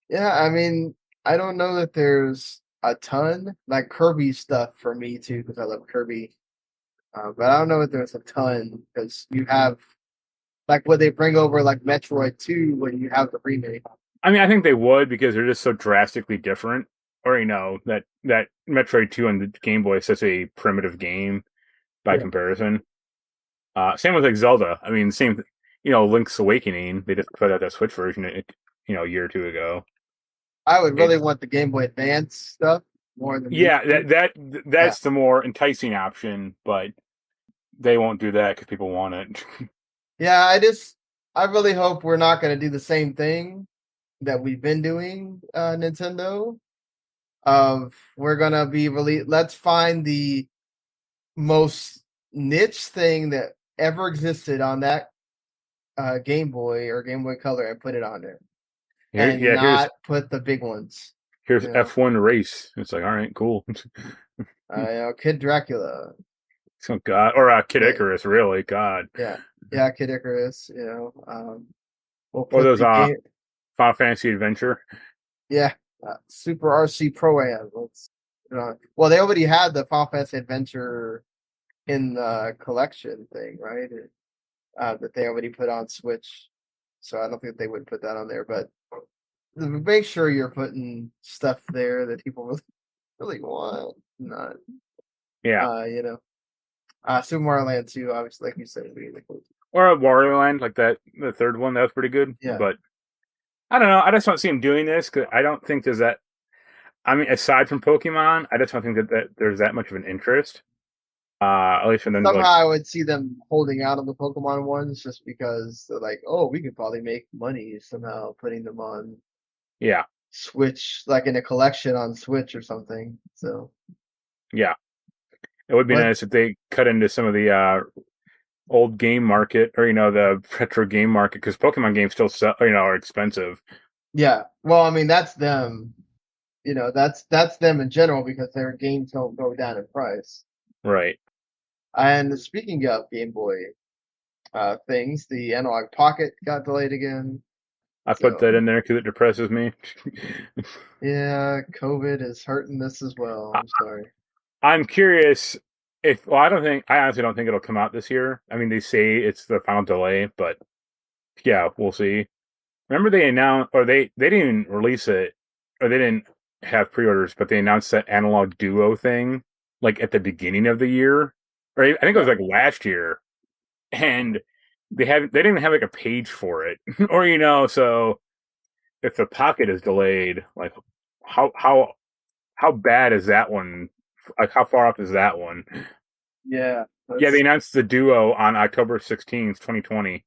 Yeah. I mean, I don't know that there's a ton like Kirby stuff for me too because I love Kirby. But I don't know if there's a ton because you have like what they bring over like Metroid 2 when you have the remake. I mean, I think they would because they're just so drastically different. Or that Metroid 2 on the Game Boy is such a primitive game by Yeah. comparison. Same with like Zelda. I mean, same. Link's Awakening. They just put out that Switch version, a year or two ago. I would really It's want the Game Boy Advance stuff more than these yeah, two. Yeah. that's the more enticing option, but they won't do that because people want it. Yeah, I really hope we're not gonna do the same thing that we've been doing, Nintendo. Of we're gonna be really let's find the most niche thing that ever existed on that Game Boy or Game Boy Color and put it on there. And Yeah, here's not put the big ones. here's You know, F1 race. It's like, all right, cool. Kid Dracula. Oh God, or Kid Yeah, Icarus, really? God, yeah, yeah, Kid Icarus. We'll or put those the game. Final Fantasy Adventure. Yeah, Super RC Pro Am. Well, they already had the Final Fantasy Adventure in the collection thing, right? That they already put on Switch. So I don't think they would put that on there. But make sure you're putting stuff there that people really, really want. Not, Yeah, Super Mario Land 2, obviously, like you said, would be really cool. or a Wario Land, like that. The third one that was pretty good, Yeah. but I don't know. I just don't see him doing this because I don't think there's that. I mean, aside from Pokemon, I just don't think that there's that much of an interest. At least for them to Somehow like, I would see them holding out on the Pokemon ones just because they're like, oh, we could probably make money somehow putting them on. Yeah. Switch, like in a collection on Switch or something. So, Yeah. It would be but nice if they cut into some of the old game market, or the retro game market, because Pokemon games still sell, are expensive. yeah, well, I mean that's them. That's them in general because their games don't go down in price. Right. And speaking of Game Boy things, the Analog Pocket got delayed again. I put that So in there because it depresses me. yeah, COVID is hurting this as well. I'm sorry. I'm curious if. Well, I honestly don't think it'll come out this year. I mean, they say it's the final delay, but yeah, we'll see. Remember they announced, or they didn't even release it, or they didn't have pre-orders, but they announced that Analog Duo thing like at the beginning of the year, or I think it was Yeah, like last year, and they didn't have like a page for it, or so if the Pocket is delayed, like how how how bad is that one? Like how far off is that one? yeah. Yeah, they That's announced the Duo on October 16th, 2020,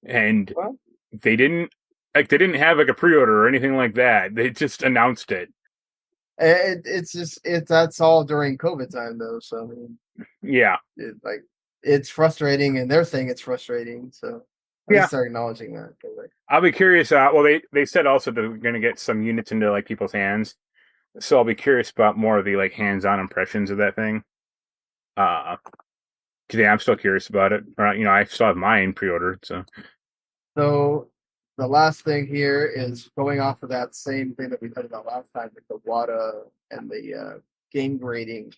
and well, they didn't have like a pre-order or anything like that. They just announced it. it's just that's all during COVID time though. So I mean, Yeah, it's frustrating, and they're saying it's frustrating. So at yeah. least they're acknowledging that. I'll be curious. Well, they said also they're going to get some units into like people's hands, so I'll be curious about more of the like hands-on impressions of that thing. Uh, 'Cause, yeah, I'm still curious about it. I still have mine pre-ordered. So the last thing here is going off of that same thing that we talked about last time with the WADA and the game grading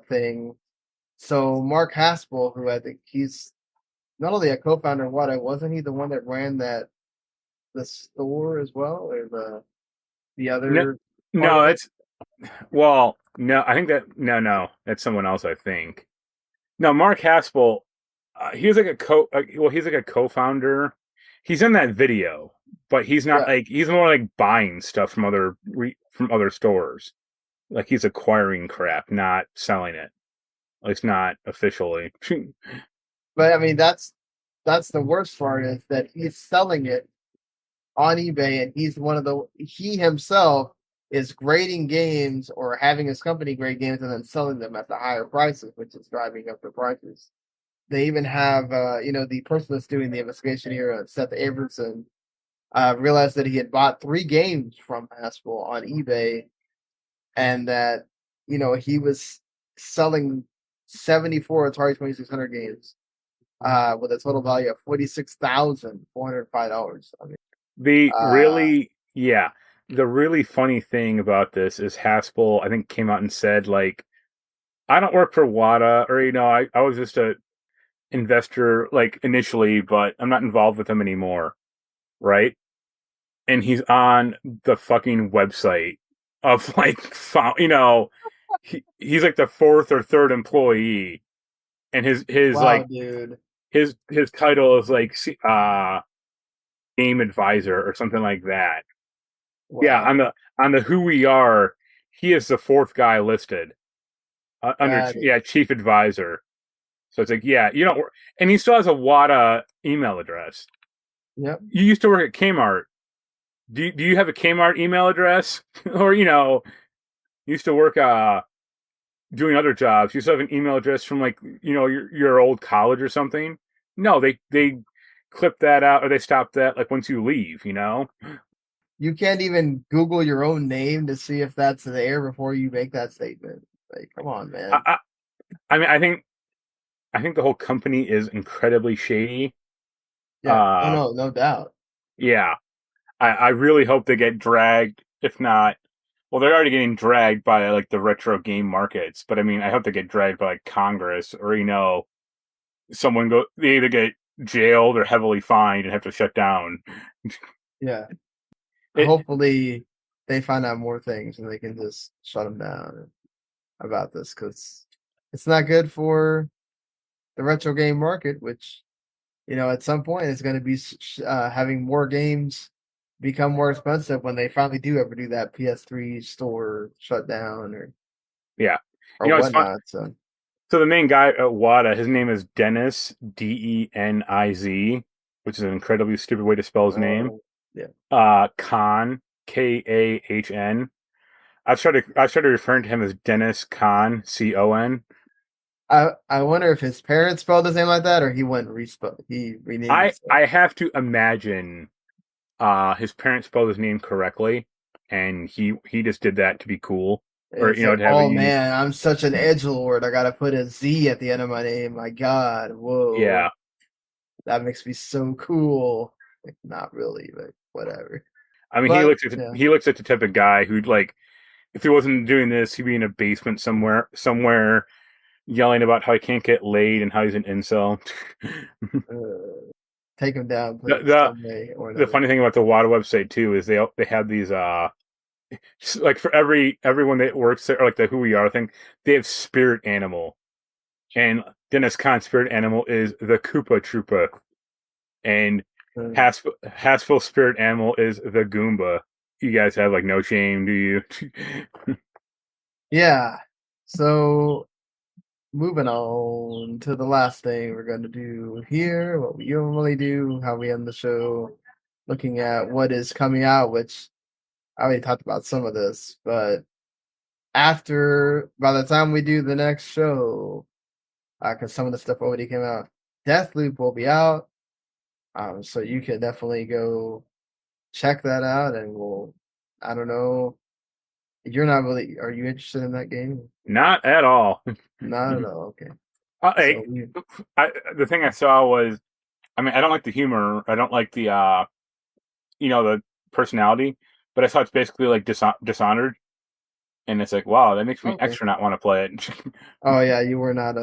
thing. So Mark Haspel, who I think he's not only a co-founder of WADA, wasn't he the one that ran the store as well, or the No, other part no, of it? it's well, no. I think that no, that's someone else. I think no. Mark Haspel, he's like he's like a co-founder. He's in that video, but he's not Yeah. like he's more like buying stuff from from other stores. Like he's acquiring crap, not selling it. At least not officially. But I mean that's the worst part is that he's selling it on eBay, and he himself is grading games or having his company grade games and then selling them at the higher prices, which is driving up the prices. They even have the person that's doing the investigation here, Seth Abramson, realized that he had bought 3 games from Haspel on eBay, and that he was selling 74 Atari 2600 games with a total value of $46,405. I mean, The uh, really, yeah, the really funny thing about this is Haspel, I think, came out and said, like, I don't work for WADA, or, I was just a investor, like, initially, but I'm not involved with them anymore, right? And he's on the fucking website of, like, he's like the fourth or third employee, and his wow, like, dude. his title is, like, game advisor or something like that. Yeah, Wow. on the who we are, he is the fourth guy listed under That is, chief advisor. So it's like, yeah, you don't work, and he still has a WADA email address. yep. You used to work at Kmart. Do you have a Kmart email address, or you used to work doing other jobs? You still have an email address from like your old college or something? No, they clip that out, or they stop that like once you leave. You can't even Google your own name to see if that's there before you make that statement. Like, come on, I, man. I, I mean, I think the whole company is incredibly shady. Yeah. Oh Uh, no, no doubt. yeah, I really hope they get dragged. If not, well, they're already getting dragged by like the retro game markets. But I mean, I hope they get dragged by like Congress, or they either get jailed or heavily fined and have to shut down. Yeah. It Hopefully they find out more things and they can just shut them down about this because it's not good for the retro game market, which at some point is going to be having more games become more expensive when they finally do ever do that PS3 store shutdown yeah, or it's fun. whatnot. So So the main guy at WADA, his name is Dennis, Deniz, which is an incredibly stupid way to spell his uh, name. Kahn, Kahn. I started referring to him as Dennis Kahn, Con. I wonder if his parents spelled his name like that, or he he renamed himself. I have to imagine his parents spelled his name correctly, and he just did that to be cool, or It's like, to have a oh unique. man, I'm such an edgelord. I gotta put a Z at the end of my name. My God, whoa, Yeah, that makes me so cool. Like, not really, but whatever. I mean, But yeah, he looks like the type of guy who'd like, if he wasn't doing this, he'd be in a basement somewhere, yelling about how he can't get laid and how he's an incel. take him down, the, please, the some way or the another. funny thing about the WADA website too is they have these like for everyone that works there, or like the Who We Are thing, they have spirit animal, and Dennis Kahn's spirit animal is the Koopa Troopa, and Haspel's spirit animal is the Goomba. You guys have like no shame, do you? Yeah. So moving on to the last thing we're going to do here, what we normally do, how we end the show, looking at what is coming out, which I already talked about some of this, but by the time we do the next show, because some of the stuff already came out, Deathloop will be out. So you can definitely go check that out, and I don't know, are you interested in that game? Not at all. Not at all. Okay. So Like, the thing I saw was, I mean, I don't like the humor. I don't like the the personality. But I saw it's basically like Dishonored, and it's like, wow, that makes me okay. extra not want to play it. Oh yeah, you were not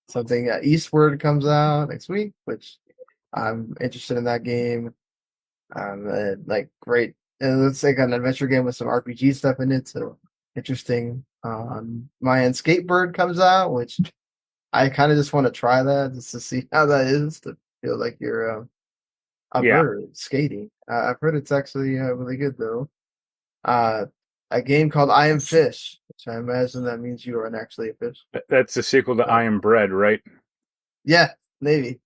something. Eastward comes out next week, which I'm interested in that game. Like great. It looks like an adventure game with some RPG stuff in it, so interesting. Mayan Skatebird comes out, which I kind of just want to try that just to see how that is to feel like you're a Yeah, bird skating. I've heard it's actually really good though. Uh, a game called I Am Fish, which I imagine that means you are actually a fish. that's the sequel to I So Am Bread, right? yeah, maybe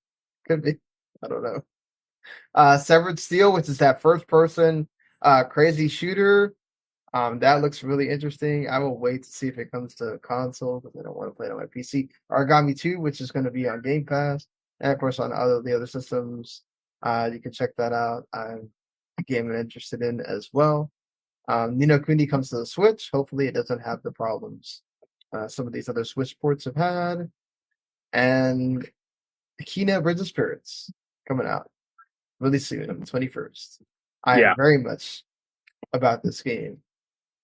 could be. I don't know. Severed Steel, which is that first person crazy shooter. That looks really interesting. I will wait to see if it comes to console because I don't want to play it on my PC. Origami 2, which is going to be on Game Pass, and of course on the other systems. You can check that out. I'm a game I'm interested in as well. Nino Kuni comes to the Switch. Hopefully, it doesn't have the problems some of these other Switch ports have had. And Kina Bridge of Spirits coming out really soon on the 21st. I am Yeah. very much about this game.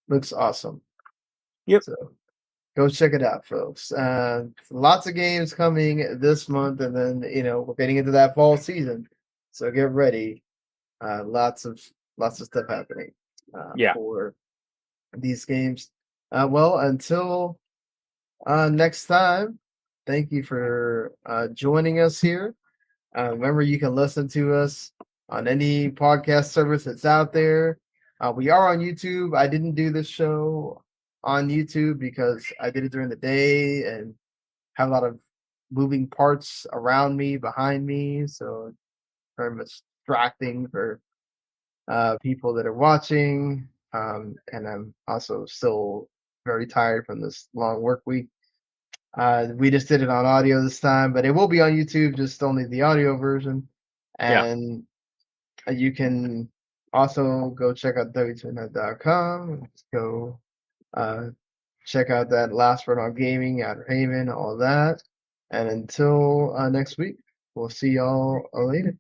Looks awesome. Yep. So go check it out, folks. Lots of games coming this month, and then we're getting into that fall season. So get ready. Lots of stuff happening Yeah. for these games. Well, until next time, thank you for joining us here. Remember, you can listen to us on any podcast service that's out there. We are on YouTube. I didn't do this show on YouTube because I did it during the day and have a lot of moving parts around me, behind me. So very much distracting for people that are watching. And I'm also still very tired from this long work week. We just did it on audio this time, but it will be on YouTube, just only the audio version. Yeah. And you can also go check out w2net.com. Go check out that last word on gaming, Outer Haven, all that. And until next week, we'll see y'all later.